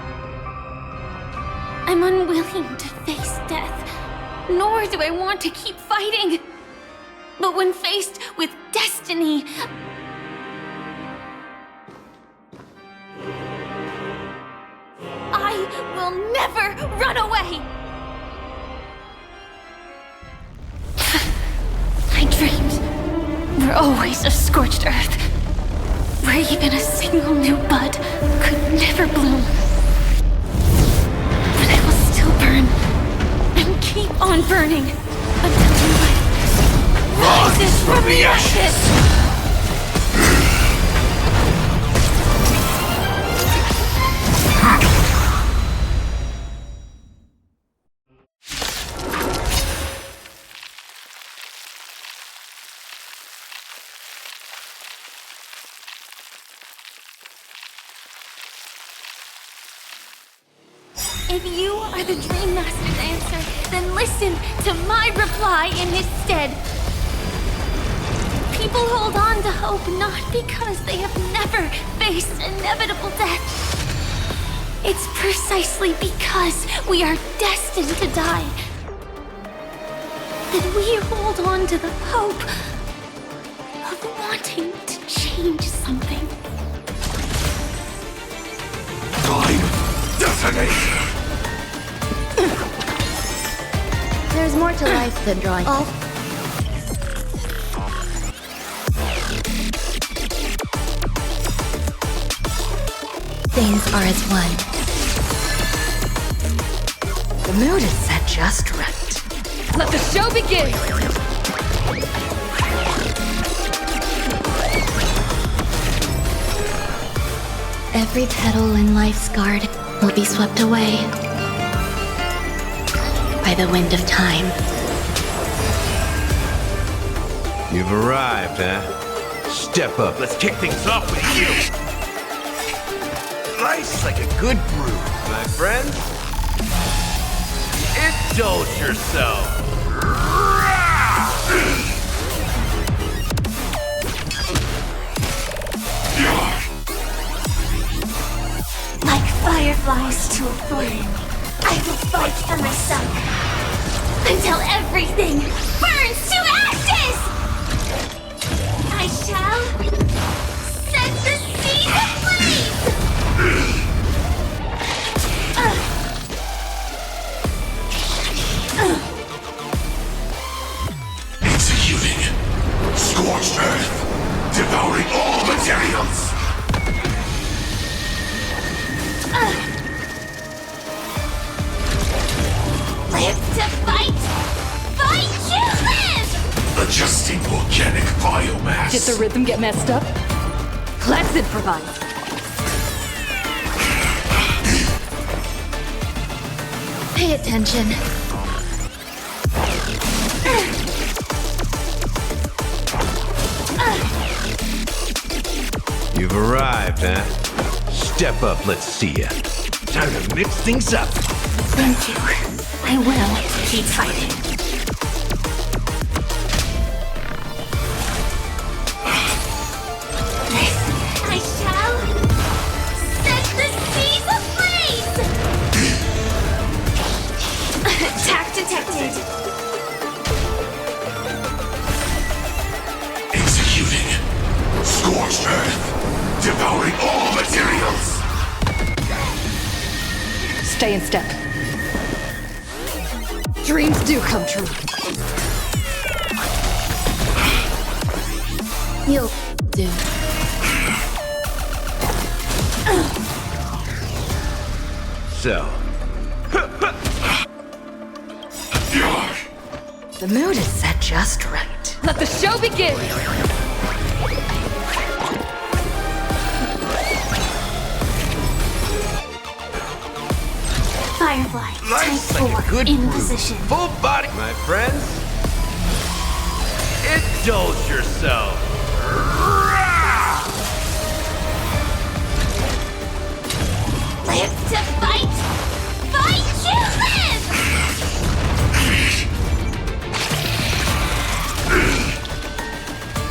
I'm unwilling to face death, nor do I want to keep fighting. But when faced with destiny, I will never run away! I dreamed were always a scorched earth, where even a single new bud could never bloom. But I will still burn, and keep on burning, until the light rises from the ashes! If you are the Dream Master's answer, then listen to my reply in his stead. People hold on to hope not because they have never faced inevitable death. It's precisely because we are destined to die that we hold on to the hope of wanting to change something. Time detonator! There's more to life than drawing. Things are as one. The mood is set just right. Let the show begin! Every petal in life's garden will be swept away by the wind of time. You've arrived, huh? Step up. Let's kick things off with you. Nice like a good brew, my friend. Indulge yourself. Like fireflies to a flame, I will fight for myself until everything burns to ashes! I shall set the seas ablaze! Executing. Scorched earth. Devouring all materials. Live to fight! Fight to live! Adjusting organic biomass. Did the rhythm get messed up? Let's improvise. Pay attention. You've arrived, huh? Step up, let's see ya. Time to mix things up. Thank you. I will keep fighting. I shall set the seas ablaze! Attack detected. Executing. Scorched earth. Devouring all materials. Stay in step. Dreams do come true. You'll do. So, The mood is set just right. Let the show begin! Firefly, nice type like 4, a good in brew. position. Full body, my friends. Indulge yourself. Live to fight! Fight to live!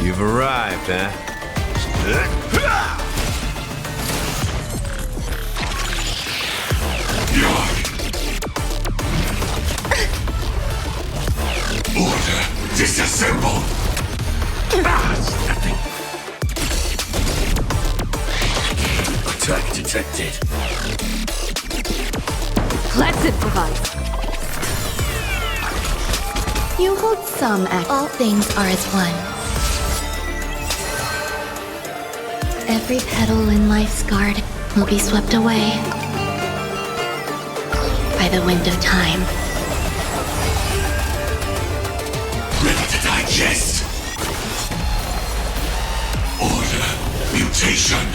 You've arrived, huh? Order. Disassemble. It's nothing. Attack detected. Let's improvise. You hold some act. All things are as one. Every petal in life's guard will be swept away by the wind of time. Ready to digest. Order. Mutation.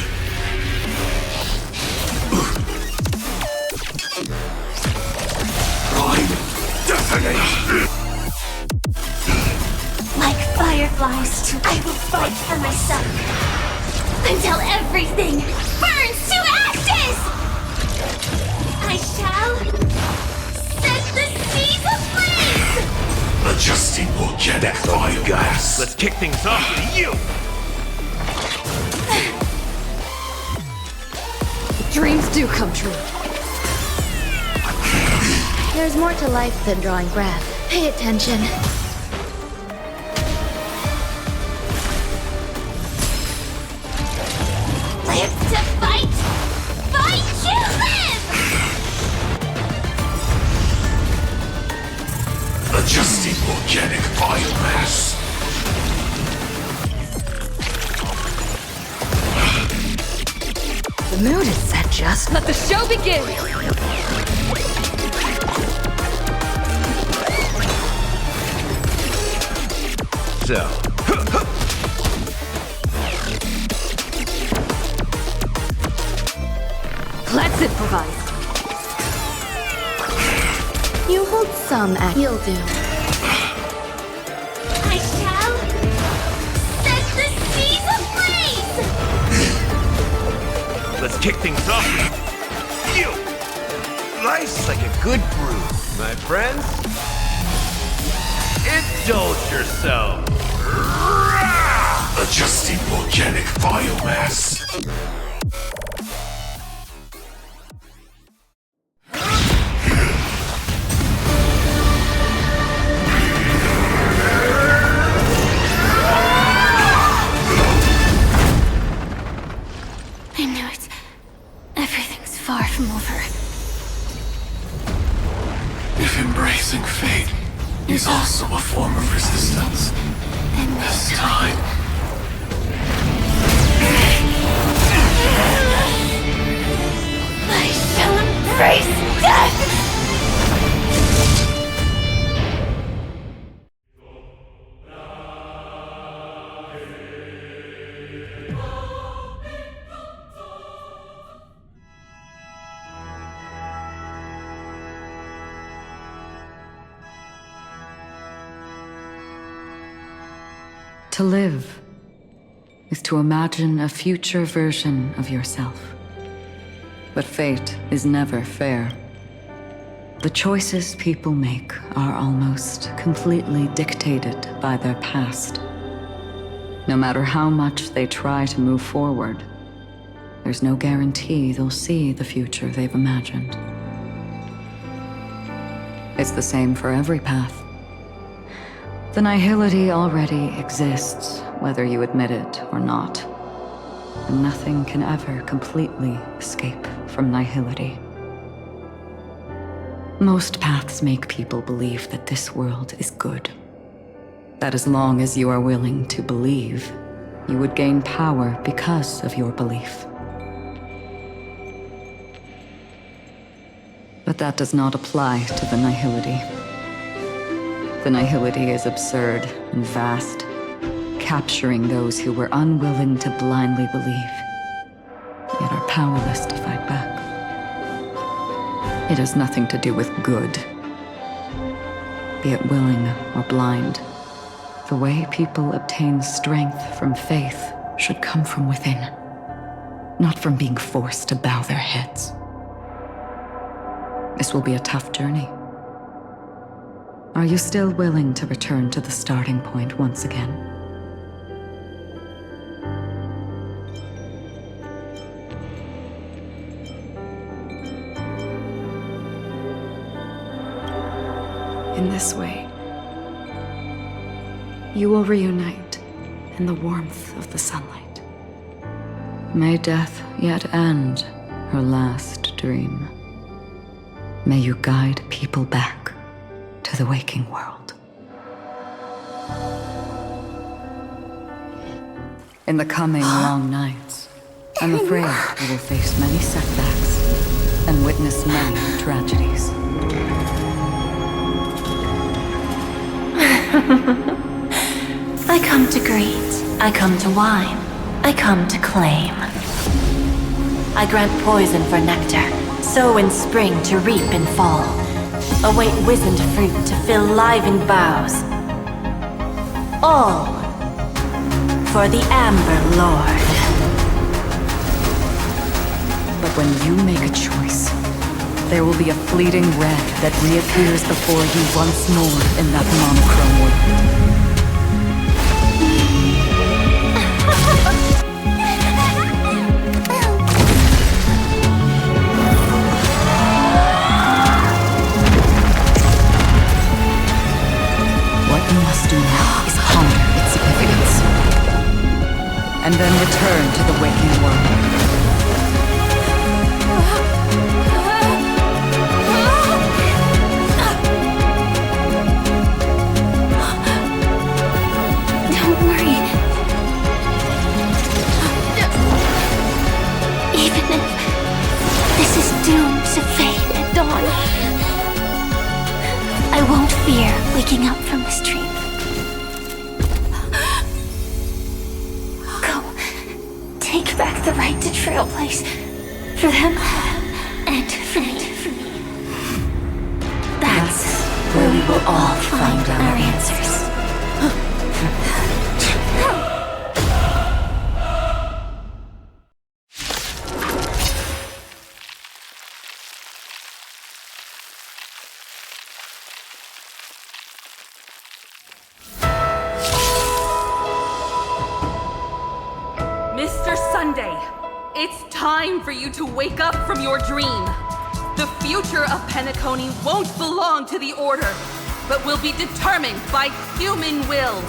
Prime. Detonate. Like fireflies, I will fight for myself until everything burns to ashes! I shall set the seas ablaze! Adjusting organic biogas. Let's kick things off with you! Dreams do come true. There's more to life than drawing breath. Pay attention. Live to fight! Fight to live! Adjusting organic biomass. The mood is set, just let the show begin! So, Let's improvise. You hold some act. You'll do. I shall set the seas ablaze! let's kick things off with you! Life's like a good brew, my friends. Indulge yourself. Adjusting organic biomass. I knew it. Everything's far from over. If embracing fate is also a form of resistance, Then this time. I shall embrace death! To live is to imagine a future version of yourself. But fate is never fair. The choices people make are almost completely dictated by their past. No matter how much they try to move forward, there's no guarantee they'll see the future they've imagined. It's the same for every path. The nihility already exists, whether you admit it or not. And nothing can ever completely escape from nihility. Most paths make people believe that this world is good. That as long as you are willing to believe, you would gain power because of your belief. But that does not apply to the nihility. The nihility is absurd and vast, capturing those who were unwilling to blindly believe, yet are powerless to fight back. It has nothing to do with good. Be it willing or blind, the way people obtain strength from faith should come from within, not from being forced to bow their heads. This will be a tough journey. Are you still willing to return to the starting point once again? In this way, you will reunite in the warmth of the sunlight. May death yet end her last dream. May you guide people back to the waking world. In the coming long nights, I'm afraid you will face many setbacks and witness many tragedies. I come to greet, I come to whine, I come to claim. I grant poison for nectar, sow in spring to reap in fall. Await wizened fruit to fill livened boughs. All for the Amber Lord. But when you make a choice, there will be a fleeting red that reappears before you once more in that monochrome world. What you must do now is ponder its significance, and then return to the waking world. Don't worry. Even if this is doomed to fade at dawn, I won't fear waking up from this dream. Go. Take back the right to trailblaze. For them, and for me. That's where we will all find our answers. Mr. Sunday, it's time for you to wake up from your dream. The future of Penacony won't belong to the Order, but will be determined by human will.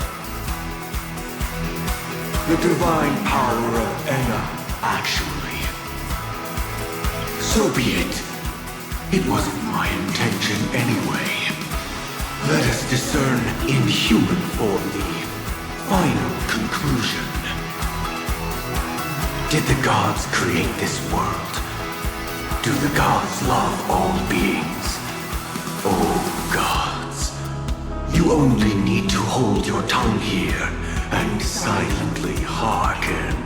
The divine power of Enna, actually. So be it. It wasn't my intention anyway. Let us discern in human form the final conclusion. Did the gods create this world? Do the gods love all beings? Oh, gods. You only need to hold your tongue here and silently hearken.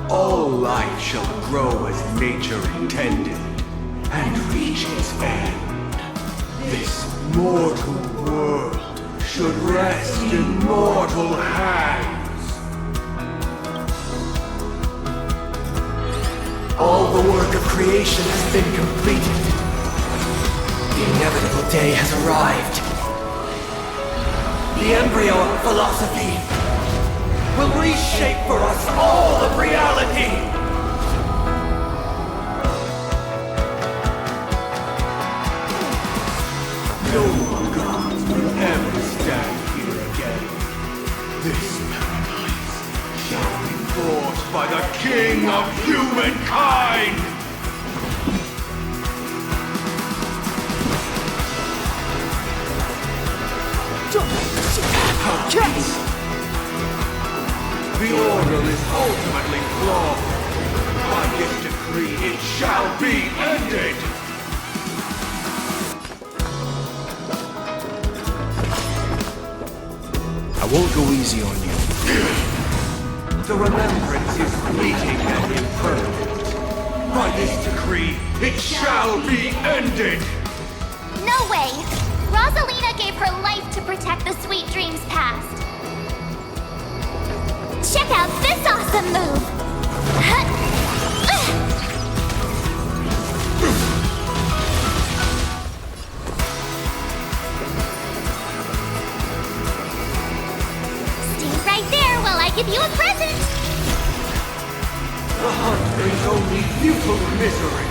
All life shall grow as nature intended and reach its end. This mortal world should rest in mortal hands. All the work of creation has been completed. The inevitable day has arrived. The embryo of philosophy will reshape for us all of reality. No gods will ever stand here again. This paradise shall be forged by the King of Humankind! Yes! The Order is ultimately flawed. By this decree, it shall be ended! I won't go easy on you. The remembrance is fleeting and impermanent. By this decree, it shall be ended! No way! Rosalina gave her life to protect the sweet dreams past. Check out this awesome move! Stay right there while I give you a present! The hunt brings only futile misery.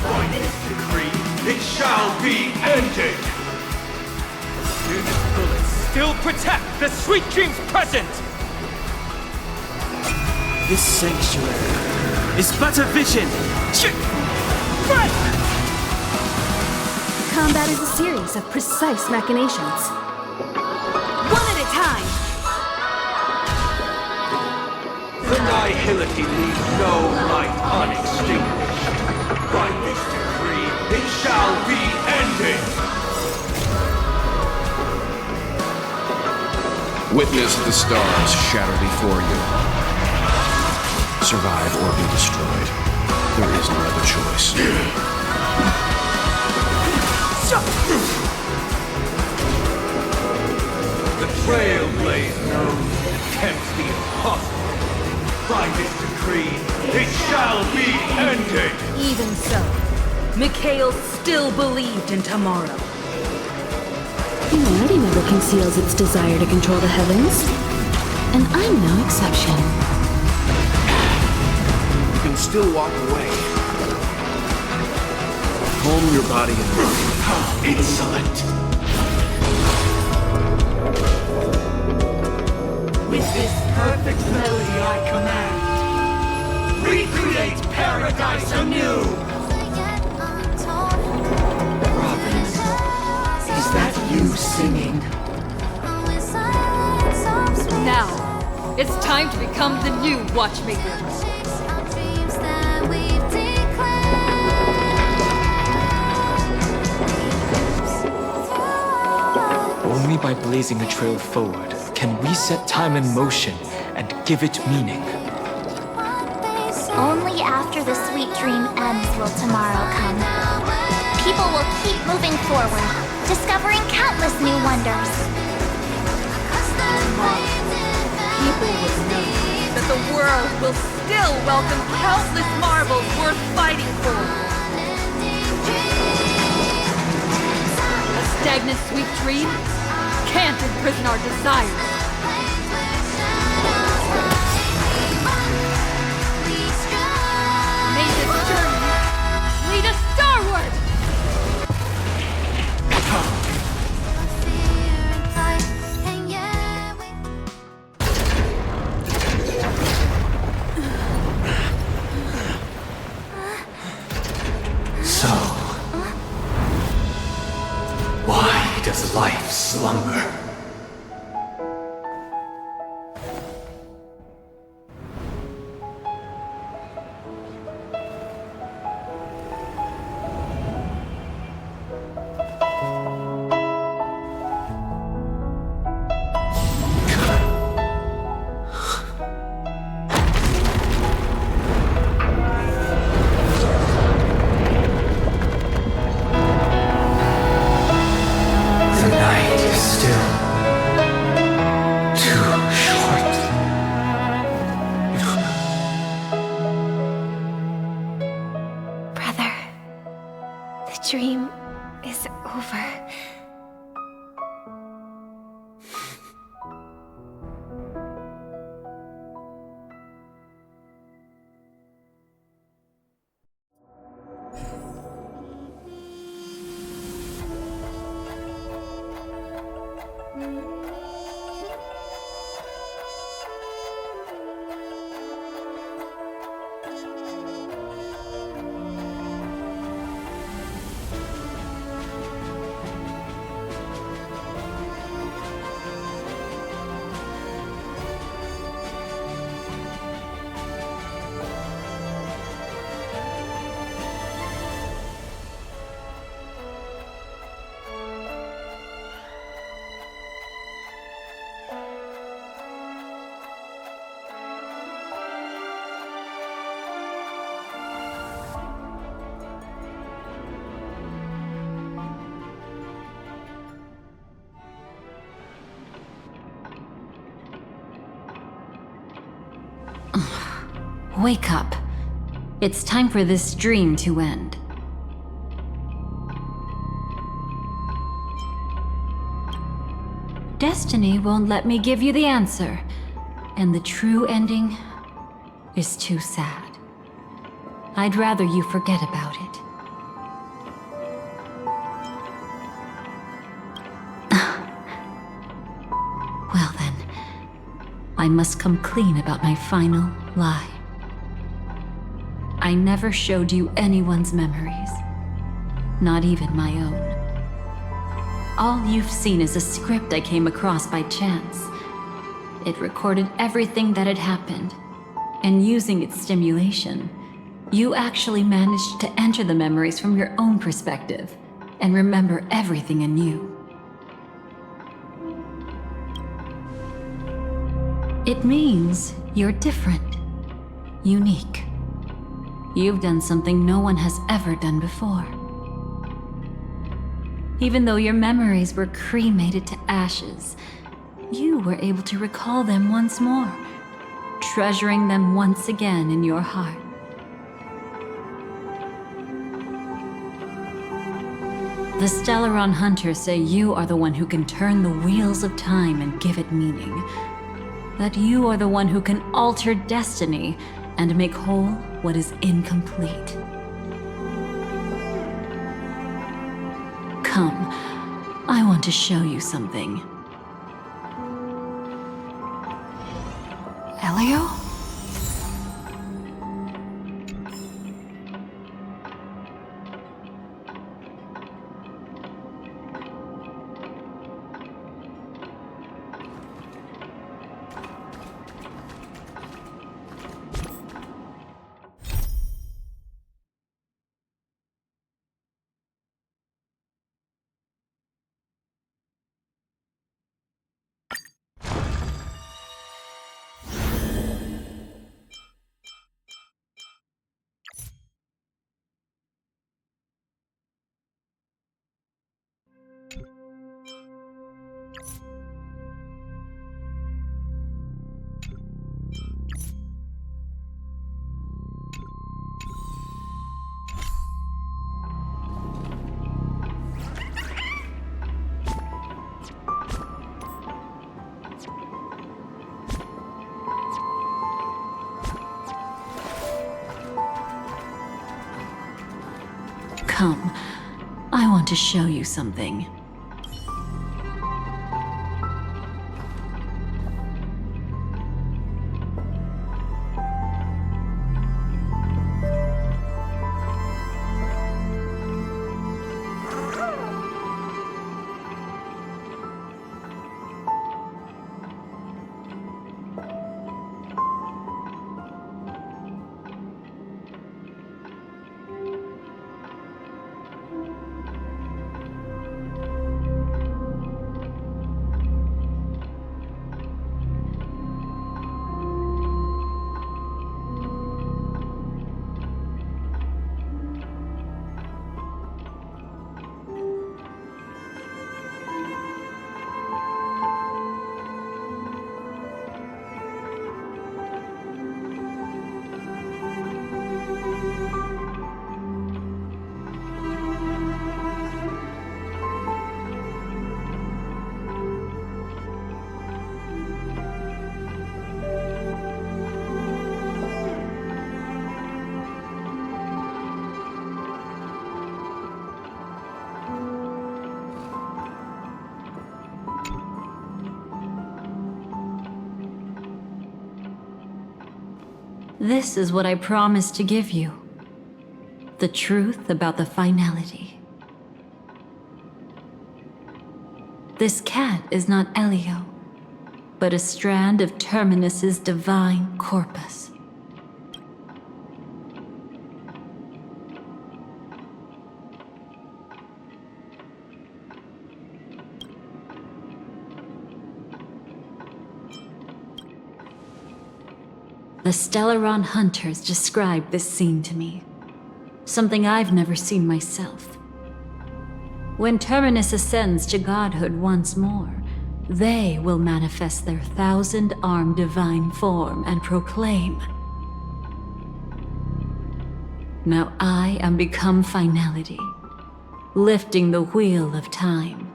By this decree, it shall be ended! Unit bullets still protect the sweet dreams present! This sanctuary is but a vision. Combat is a series of precise machinations. One at a time! The night annihility leaves no light unextinguished. By this decree, it shall be ended! Witness the stars shatter before you. Survive or be destroyed. There is no other choice. The Trailblazer attempts the impossible. By this decree, it shall be ended! Even so, Mikhail still believed in tomorrow. Humanity never conceals its desire to control the heavens. And I'm no exception. You can still walk away. Calm your body and mind. How insolent! With this perfect melody I command, recreate paradise anew! Robin, is that you singing? Now, it's time to become the new Watchmaker. Only by blazing a trail forward can we set time in motion and give it meaning. Only after the sweet dream ends will tomorrow come. People will keep moving forward, discovering countless new wonders. Tomorrow, people will know that the world will still welcome countless marvels worth fighting for. A stagnant sweet dream can't imprison our desires. May this journey lead us starward! So, why does life slumber? The night is still too short. Brother, the dream is over. Wake up. It's time for this dream to end. Destiny won't let me give you the answer, and the true ending is too sad. I'd rather you forget about it. Well then, I must come clean about my final lie. I never showed you anyone's memories, not even my own. All you've seen is a script I came across by chance. It recorded everything that had happened, And using its stimulation, you actually managed to enter the memories from your own perspective and remember everything anew. It means you're different, unique. You've done something no one has ever done before. Even though your memories were cremated to ashes, you were able to recall them once more, treasuring them once again in your heart. The Stellaron Hunters say you are the one who can turn the wheels of time and give it meaning. That you are the one who can alter destiny and make whole what is incomplete. Come, I want to show you something. Elio? Come, I want to show you something. This is what I promised to give you. The truth about the finality. This cat is not Elio, but a strand of Terminus's divine corpus. The Stellaron Hunters described this scene to me. Something I've never seen myself. When Terminus ascends to godhood once more, they will manifest their 1,000-armed divine form and proclaim, "Now I am become finality, lifting the wheel of time,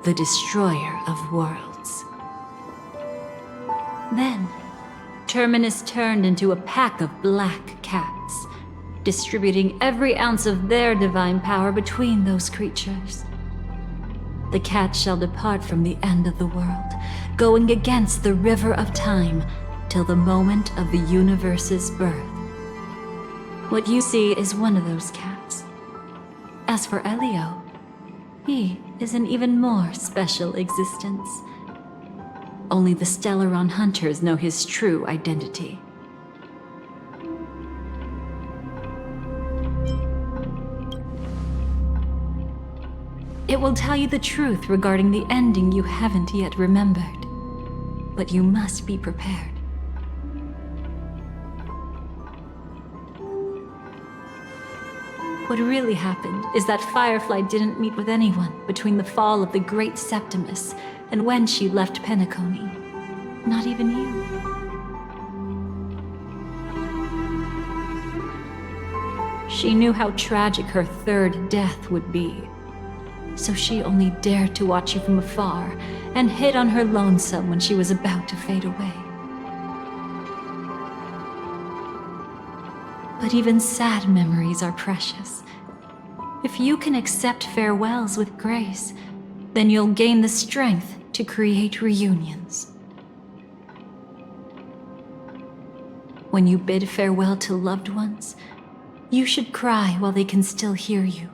the destroyer of worlds." Then, Terminus turned into a pack of black cats, distributing every ounce of their divine power between those creatures. The cats shall depart from the end of the world, going against the river of time till the moment of the universe's birth. What you see is one of those cats. As for Elio, he is an even more special existence. Only the Stellaron Hunters know his true identity. It will tell you the truth regarding the ending you haven't yet remembered. But you must be prepared. What really happened is that Firefly didn't meet with anyone between the fall of the Great Septimus and when she left Penacony. Not even you. She knew how tragic her third death would be. So she only dared to watch you from afar and hid on her lonesome when she was about to fade away. But even sad memories are precious. If you can accept farewells with grace, then you'll gain the strength to create reunions. When you bid farewell to loved ones, you should cry while they can still hear you.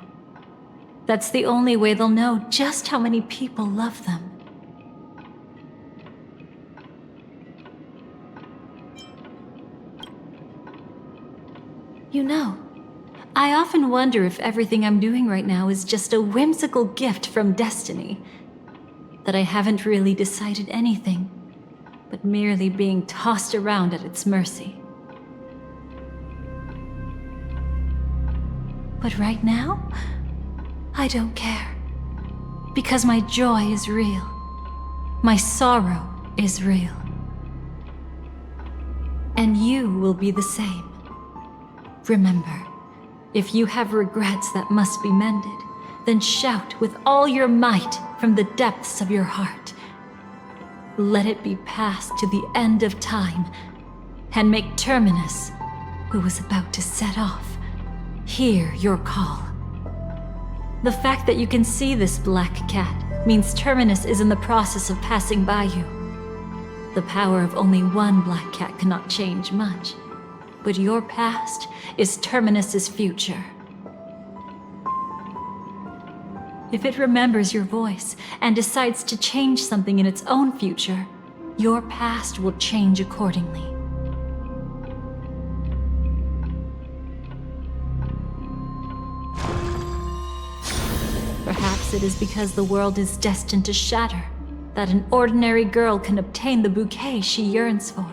That's the only way they'll know just how many people love them. You know, I often wonder if everything I'm doing right now is just a whimsical gift from destiny. That I haven't really decided anything, but merely being tossed around at its mercy. But right now, I don't care. Because my joy is real. My sorrow is real. And you will be the same. Remember, if you have regrets that must be mended, then shout with all your might from the depths of your heart. Let it be passed to the end of time, and make Terminus, who is about to set off, hear your call. The fact that you can see this black cat means Terminus is in the process of passing by you. The power of only one black cat cannot change much. But your past is Terminus's future. If it remembers your voice and decides to change something in its own future, your past will change accordingly. Perhaps it is because the world is destined to shatter that an ordinary girl can obtain the bouquet she yearns for.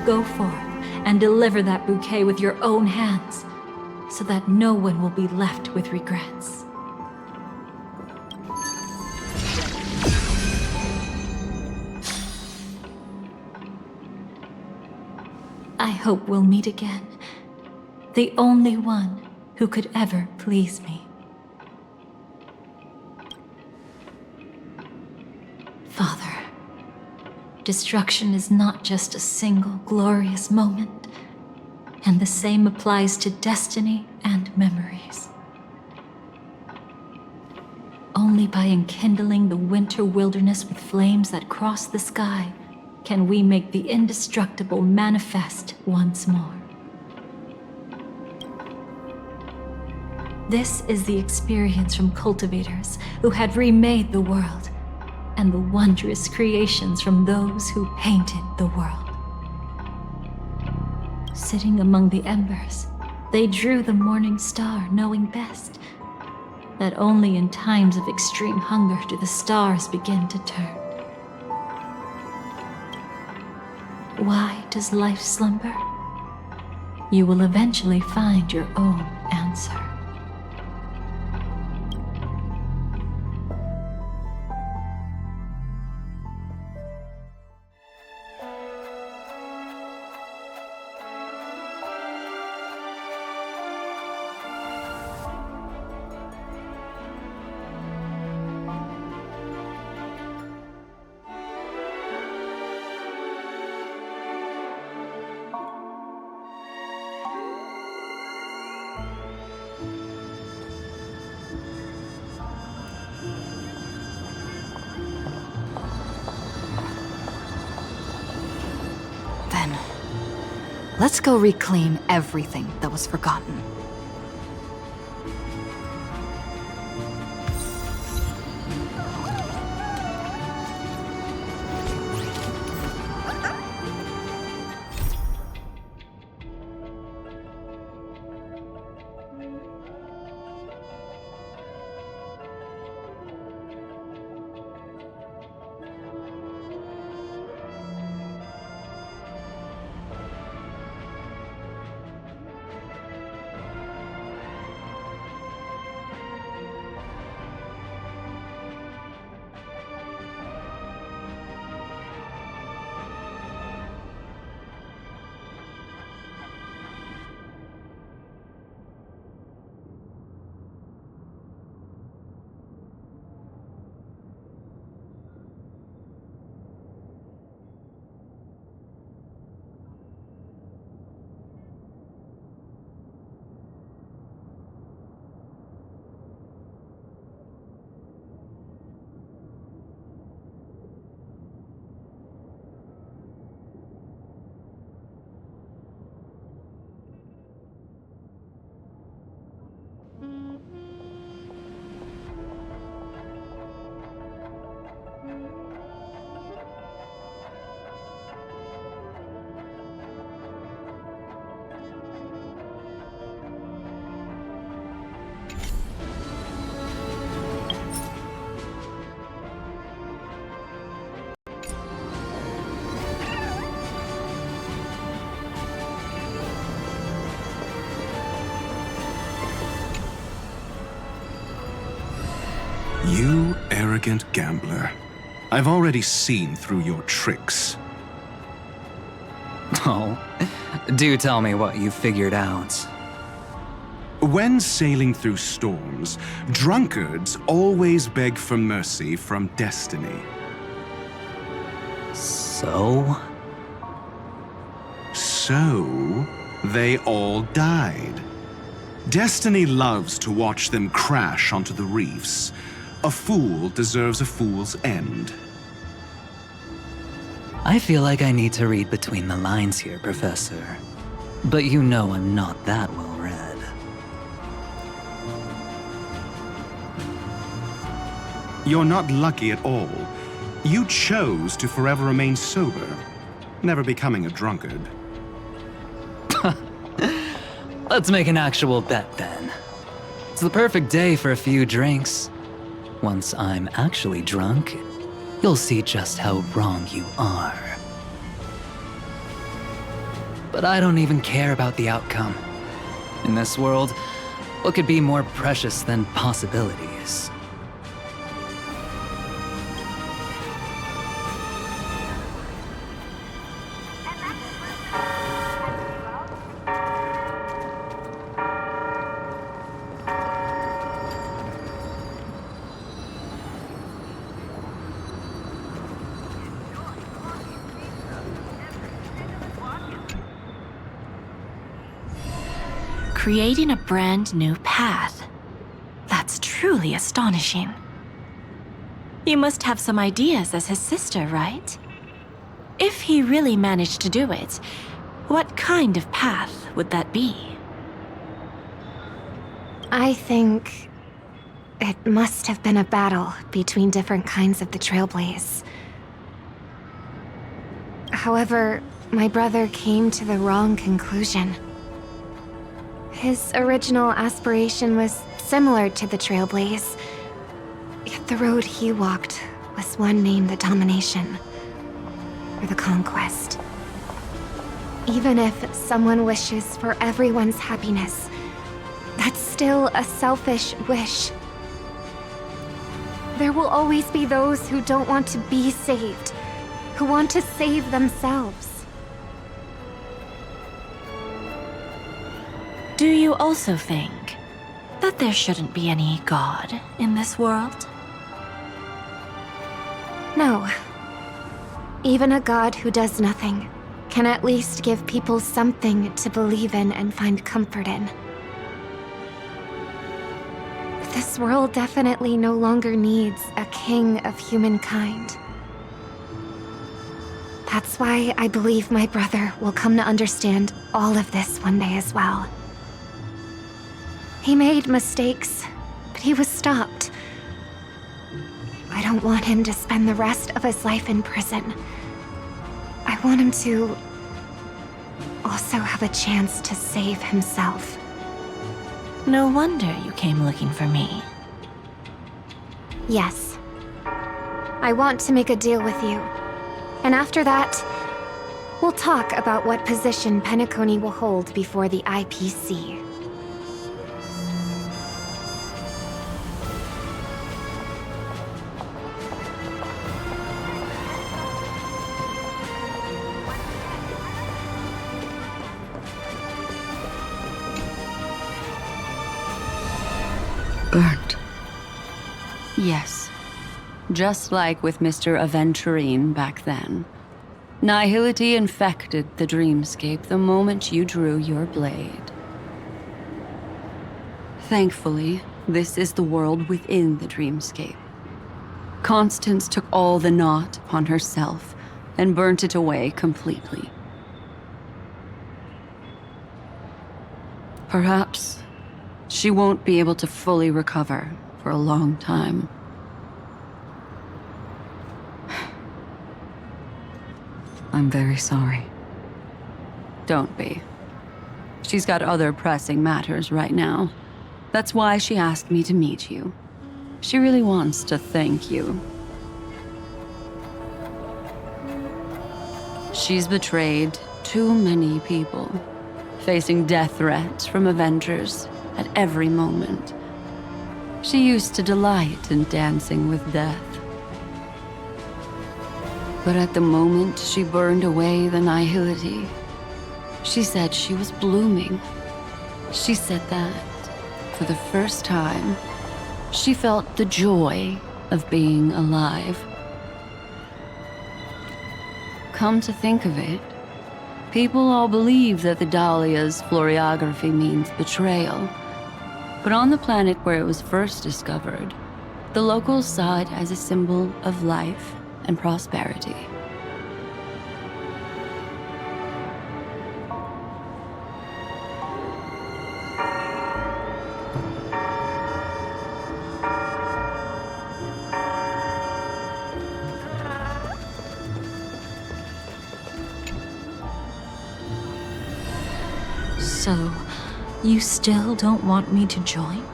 Go forth and deliver that bouquet with your own hands, so that no one will be left with regrets. I hope we'll meet again. The only one who could ever please me. Father. Destruction is not just a single glorious moment, and the same applies to destiny and memories. Only by enkindling the winter wilderness with flames that cross the sky can we make the indestructible manifest once more. This is the experience from cultivators who had remade the world, and the wondrous creations from those who painted the world. Sitting among the embers, they drew the morning star, knowing best that only in times of extreme hunger do the stars begin to turn. Why does life slumber? You will eventually find your own answer. Let's go reclaim everything that was forgotten. You arrogant gambler. I've already seen through your tricks. Oh, do tell me what you figured out. When sailing through storms, drunkards always beg for mercy from destiny. So? So, they all died. Destiny loves to watch them crash onto the reefs. A fool deserves a fool's end. I feel like I need to read between the lines here, Professor. But you know I'm not that well read. You're not lucky at all. You chose to forever remain sober, never becoming a drunkard. Let's make an actual bet then. It's the perfect day for a few drinks. Once I'm actually drunk, you'll see just how wrong you are. But I don't even care about the outcome. In this world, what could be more precious than possibilities? Creating a brand new path. That's truly astonishing. You must have some ideas as his sister, right? If he really managed to do it, what kind of path would that be? I think it must have been a battle between different kinds of the Trailblaze. However, my brother came to the wrong conclusion. His original aspiration was similar to the Trailblaze, yet the road he walked was one named the Domination, or the Conquest. Even if someone wishes for everyone's happiness, that's still a selfish wish. There will always be those who don't want to be saved, who want to save themselves. Do you also think that there shouldn't be any God in this world? No. Even a god who does nothing can at least give people something to believe in and find comfort in. This world definitely no longer needs a king of humankind. That's why I believe my brother will come to understand all of this one day as well. He made mistakes, but he was stopped. I don't want him to spend the rest of his life in prison. I want him to also have a chance to save himself. No wonder you came looking for me. Yes. I want to make a deal with you. And after that, we'll talk about what position Penacony will hold before the IPC. Burnt. Yes. Just like with Mr. Aventurine back then. Nihility infected the dreamscape the moment you drew your blade. Thankfully, this is the world within the dreamscape. Constance took all the knot upon herself and burnt it away completely. Perhaps she won't be able to fully recover for a long time. I'm very sorry. Don't be. She's got other pressing matters right now. That's why she asked me to meet you. She really wants to thank you. She's betrayed too many people, facing death threats from Avengers at every moment. She used to delight in dancing with death. But at the moment she burned away the nihility, she said she was blooming. She said that, for the first time, she felt the joy of being alive. Come to think of it, people all believe that the Dahlia's floriography means betrayal. But on the planet where it was first discovered, the locals saw it as a symbol of life and prosperity. So, you still don't want me to join?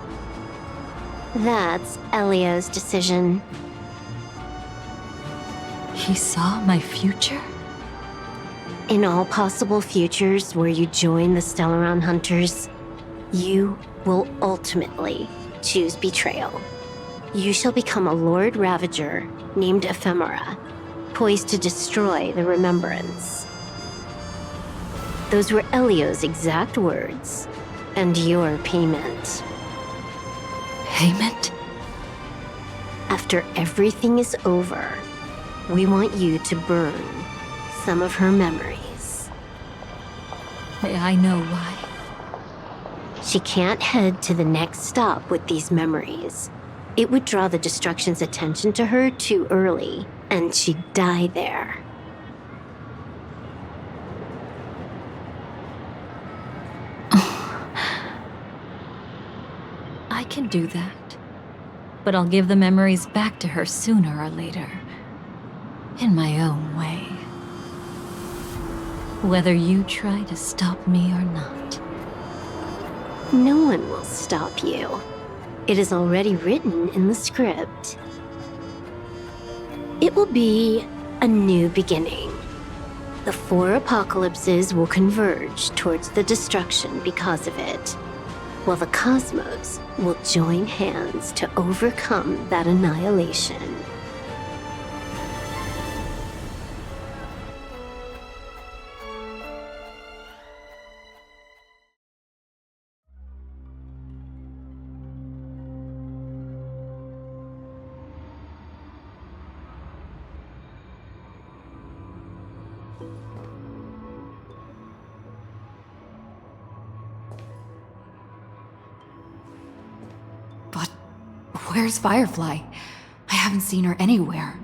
That's Elio's decision. He saw my future? In all possible futures where you join the Stellaron Hunters, you will ultimately choose betrayal. You shall become a Lord Ravager named Ephemera, poised to destroy the Remembrance. Those were Elio's exact words, and your payment. Payment? After everything is over, we want you to burn some of her memories. May I know why? She can't head to the next stop with these memories. It would draw the Destruction's attention to her too early, and she'd die there. I can do that. But I'll give the memories back to her sooner or later. In my own way. Whether you try to stop me or not. No one will stop you. It is already written in the script. It will be a new beginning. The 4 apocalypses will converge towards the destruction because of it, while the cosmos will join hands to overcome that annihilation. Where's Firefly? I haven't seen her anywhere.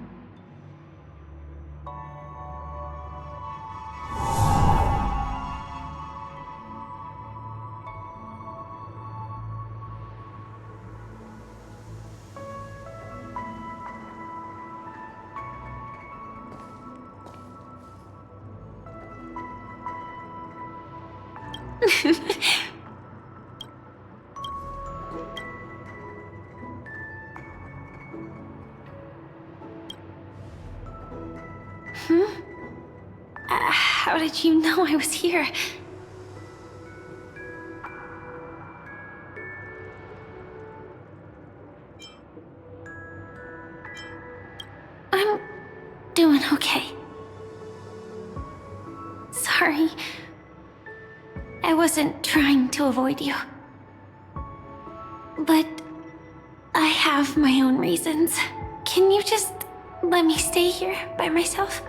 How did you know I was here? I'm doing okay. Sorry. I wasn't trying to avoid you. But I have my own reasons. Can you just let me stay here by myself?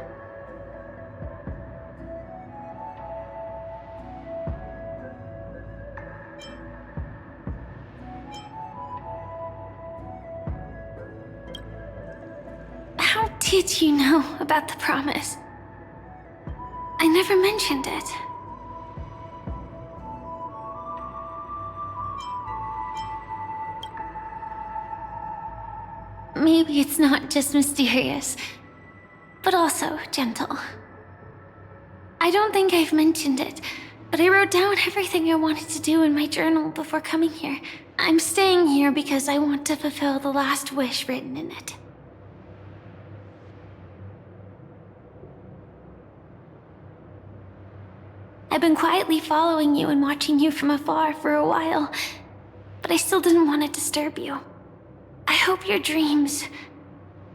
How did you know about the promise? I never mentioned it. Maybe it's not just mysterious, but also gentle. I don't think I've mentioned it, but I wrote down everything I wanted to do in my journal before coming here. I'm staying here because I want to fulfill the last wish written in it. I've been quietly following you and watching you from afar for a while, but I still didn't want to disturb you. I hope your dreams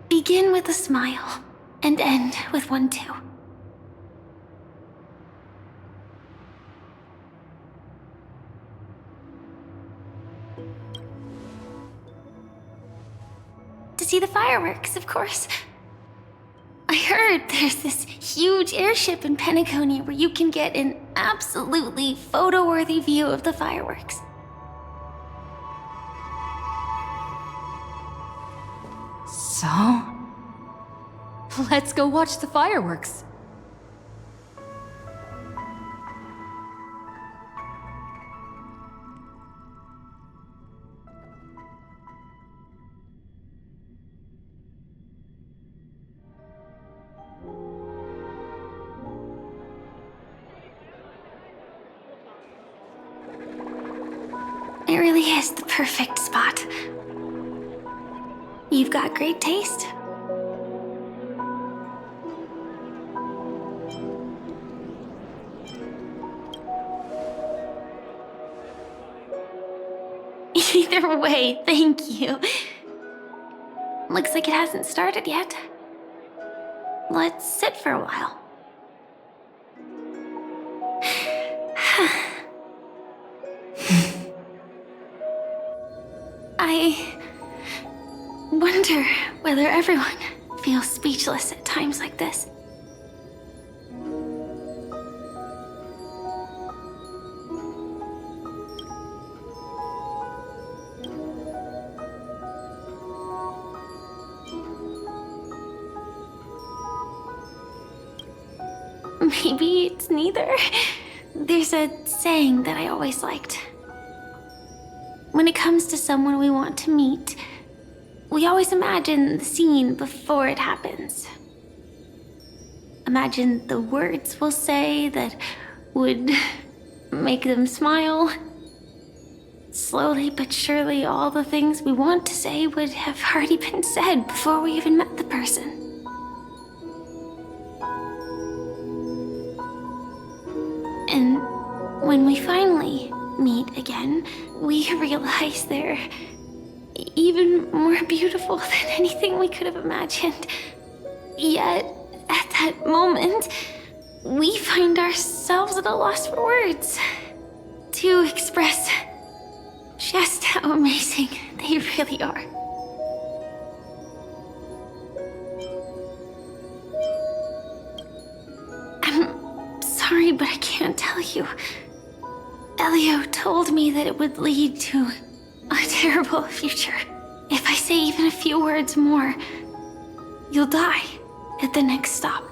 begin with a smile and end with one too. To see the fireworks, of course. I heard there's this huge airship in Penacony where you can get an absolutely photo-worthy view of the fireworks. So? Let's go watch the fireworks. It really is the perfect spot. You've got great taste. Either way, thank you. Looks like it hasn't started yet. Let's sit for a while. I wonder whether everyone feels speechless at times like this. Maybe it's neither. There's a saying that I always liked. When it comes to someone we want to meet, we always imagine the scene before it happens. Imagine the words we'll say that would make them smile. Slowly but surely, all the things we want to say would have already been said before we even met the person. And when we finally meet again, we realize they're even more beautiful than anything we could have imagined. Yet, at that moment, we find ourselves at a loss for words to express just how amazing they really are. I'm sorry, but I can't tell you. Elio told me that it would lead to a terrible future. If I say even a few words more, you'll die at the next stop.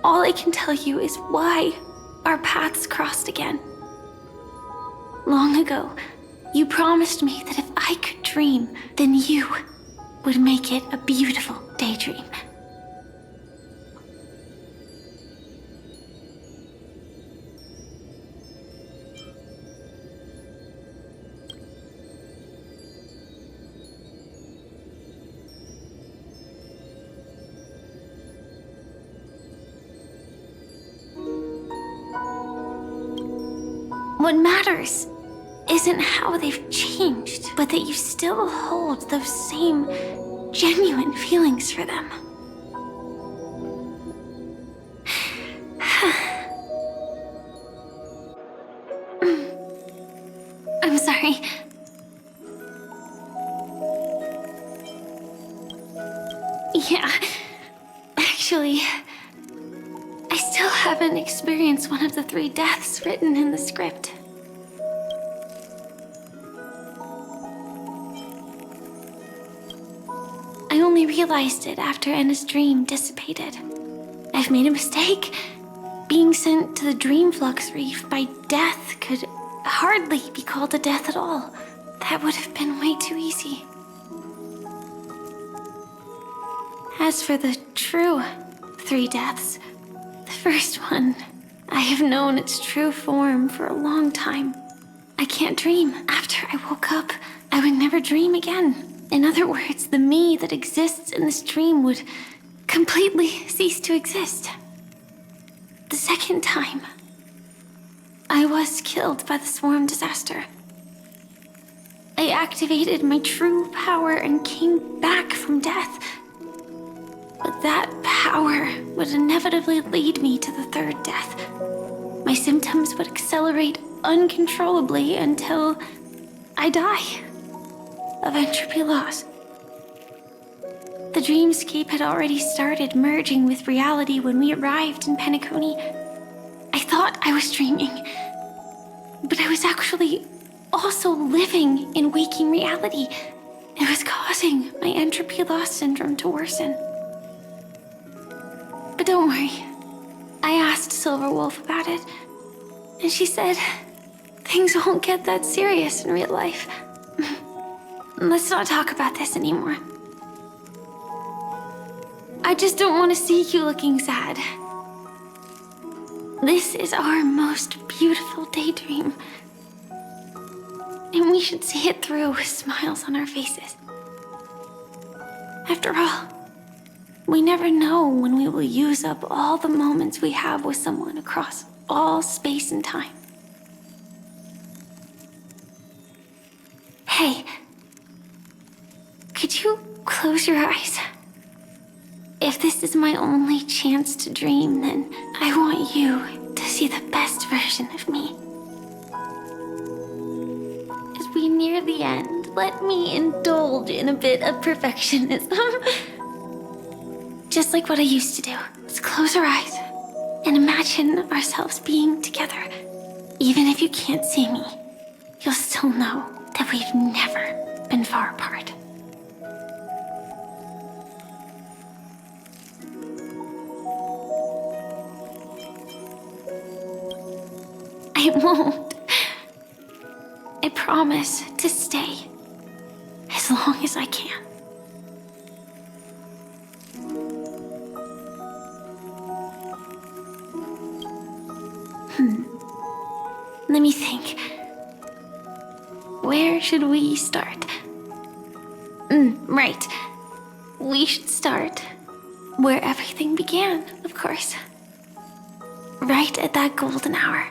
All I can tell you is why our paths crossed again. Long ago, you promised me that if I could dream, then you would make it a beautiful daydream. What matters isn't how they've changed, but that you still hold those same genuine feelings for them. I'm sorry. Yeah, actually, I still haven't experienced one of the 3 deaths written in the script. I only realized it after Anna's dream dissipated. I've made a mistake. Being sent to the Dream Flux Reef by death could hardly be called a death at all. That would have been way too easy. As for the true 3 deaths, the first one, I have known its true form for a long time. I can't dream. After I woke up, I would never dream again. In other words, the me that exists in this dream would completely cease to exist. The second time, I was killed by the swarm disaster. I activated my true power and came back from death. But that power would inevitably lead me to the 3rd death. My symptoms would accelerate uncontrollably until I die of entropy loss. The dreamscape had already started merging with reality when we arrived in Penacony. I thought I was dreaming, but I was actually also living in waking reality. It was causing my entropy loss syndrome to worsen. But don't worry, I asked Silver Wolf about it, and she said things won't get that serious in real life. Let's not talk about this anymore. I just don't want to see you looking sad. This is our most beautiful daydream, and we should see it through with smiles on our faces. After all, we never know when we will use up all the moments we have with someone across all space and time. Hey, could you close your eyes? If this is my only chance to dream, then I want you to see the best version of me. As we near the end, let me indulge in a bit of perfectionism. Just like what I used to do. Let's close our eyes and imagine ourselves being together. Even if you can't see me, you'll still know that we've never been far apart. I won't. I promise to stay as long as I can. Let me think. Where should we start? Right. We should start where everything began, of course. Right at that golden hour.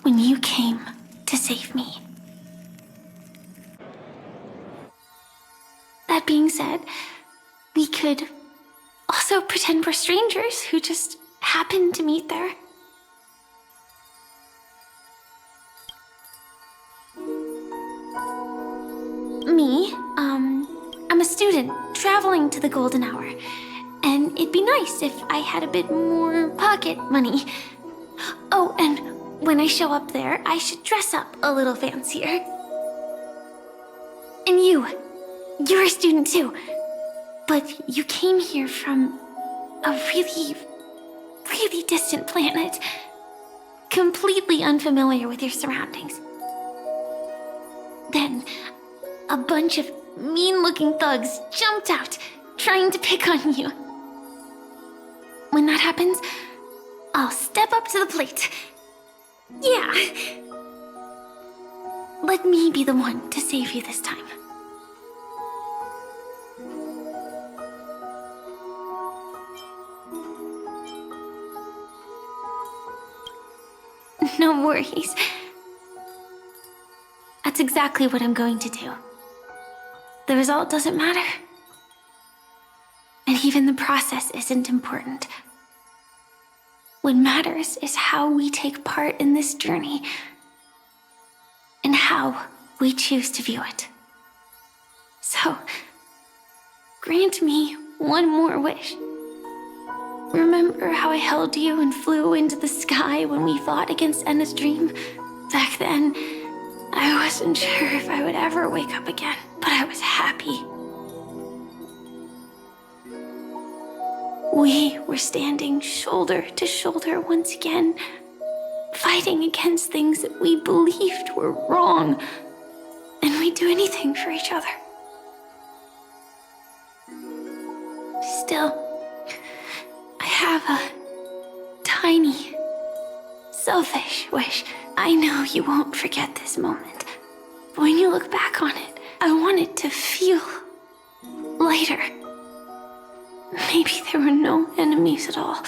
When you came to save me. That being said, we could also pretend we're strangers who just happened to meet there. Me, I'm a student traveling to the golden hour, and it'd be nice if I had a bit more pocket money. Oh, and when I show up there, I should dress up a little fancier. And you're a student too, but you came here from a really, really distant planet, completely unfamiliar with your surroundings. Then, a bunch of mean-looking thugs jumped out, trying to pick on you. When that happens, I'll step up to the plate. Yeah. Let me be the one to save you this time. No worries. That's exactly what I'm going to do. The result doesn't matter. And even the process isn't important. What matters is how we take part in this journey and how we choose to view it. So, grant me one more wish. Remember how I held you and flew into the sky when we fought against Enna's dream? Back then, I wasn't sure if I would ever wake up again, but I was happy. We were standing shoulder to shoulder once again, fighting against things that we believed were wrong, and we'd do anything for each other. Still, I have a tiny, selfish wish. I know you won't forget this moment, but when you look back on it, I want it to feel lighter. Maybe there were no enemies at all.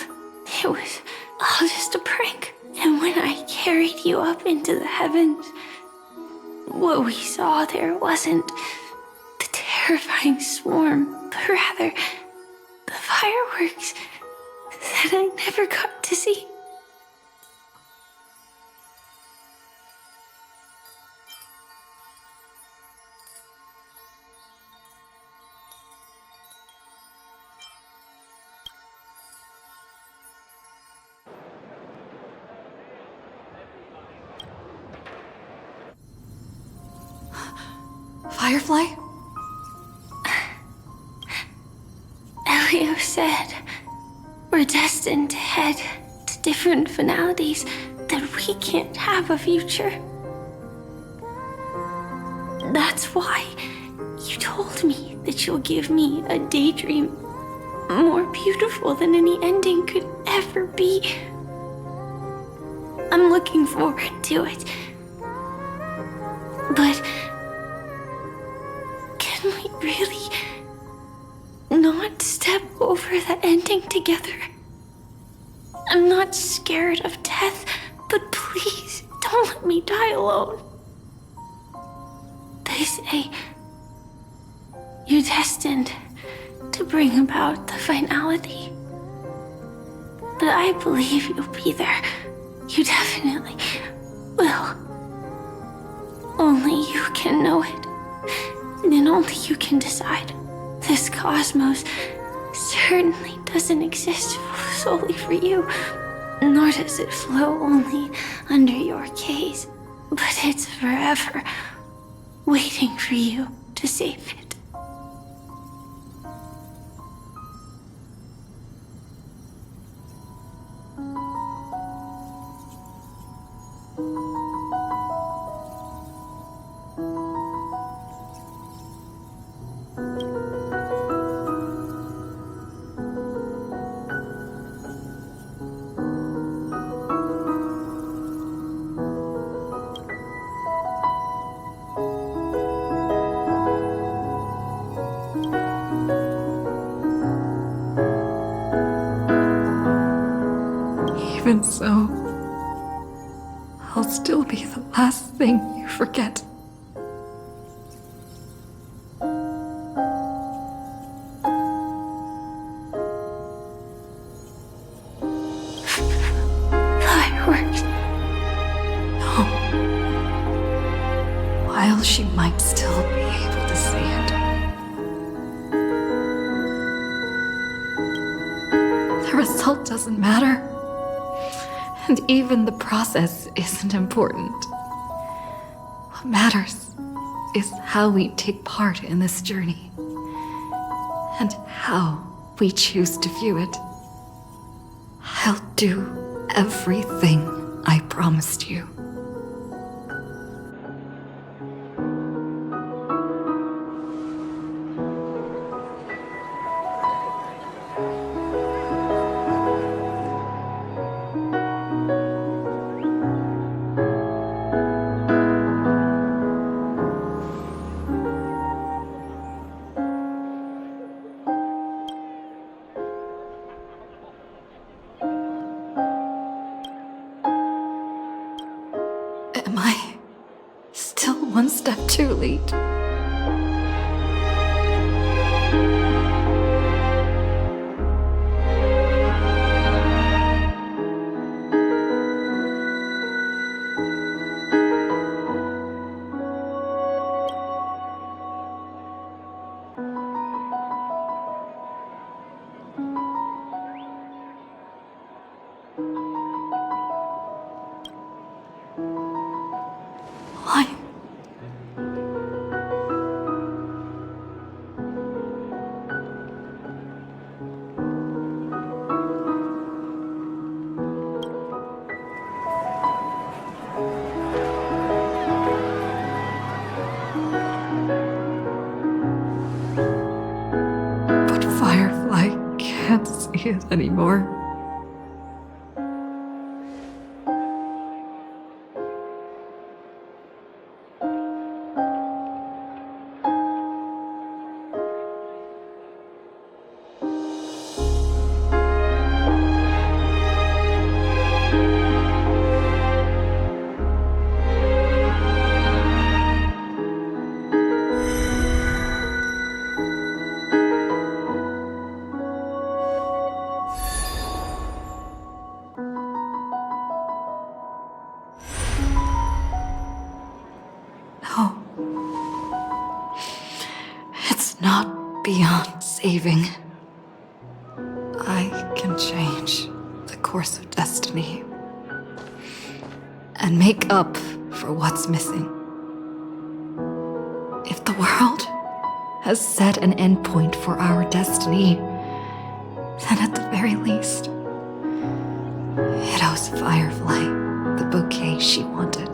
It was all just a prank. And when I carried you up into the heavens, what we saw there wasn't the terrifying swarm, but rather the fireworks that I never got to see. Firefly? Elio said we're destined to head to different finalities, that we can't have a future. That's why you told me that you'll give me a daydream more beautiful than any ending could ever be. I'm looking forward to it. But can we really not step over the ending together? I'm not scared of death, but please don't let me die alone. They say you're destined to bring about the finality. But I believe you'll be there. You definitely will. Only you can know it. And only you can decide. This cosmos certainly doesn't exist solely for you, nor does it flow only under your gaze, but it's forever waiting for you to save it. Even so, I'll still be the last thing you forget. Fireworks. No. While she might still be able to see it, the result doesn't matter. And even the process isn't important. What matters is how we take part in this journey, and how we choose to view it. I'll do everything I promised you. one step too late. Why? But Firefly can't see it anymore. No. It's not beyond saving. I can change the course of destiny and make up for what's missing. If the world has set an endpoint for our destiny, then at the very least, it owes Firefly the bouquet she wanted.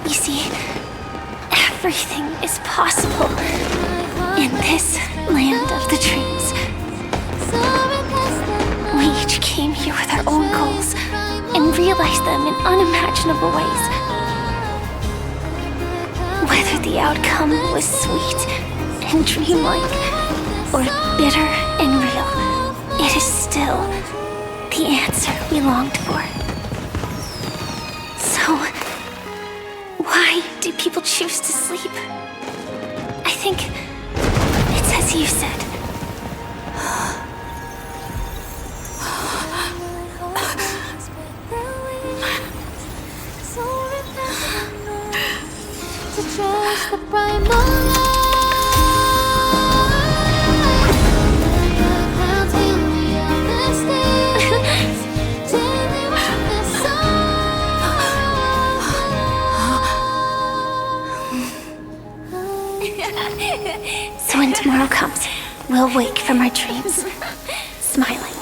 You see, everything is possible in this land of the dreams. We each came here with our own goals and realized them in unimaginable ways. Whether the outcome was sweet and dreamlike or bitter and real, it is still the answer we longed for. So, why do people choose to sleep? I think it's as you said. So when tomorrow comes, we'll wake from our dreams, smiling.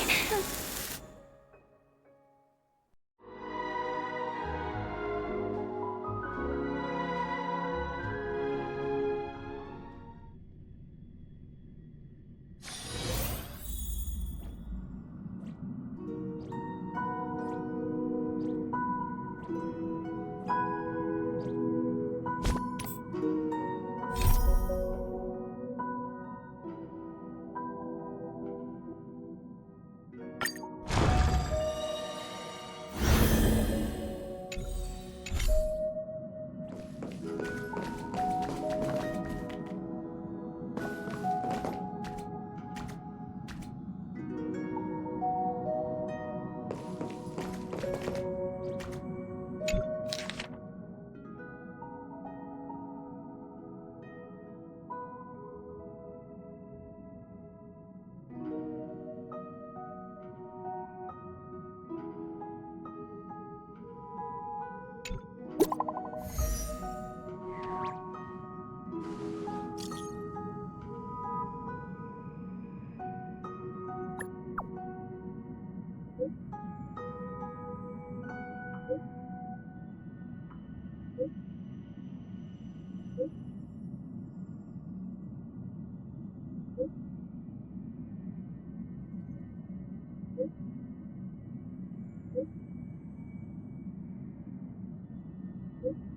you.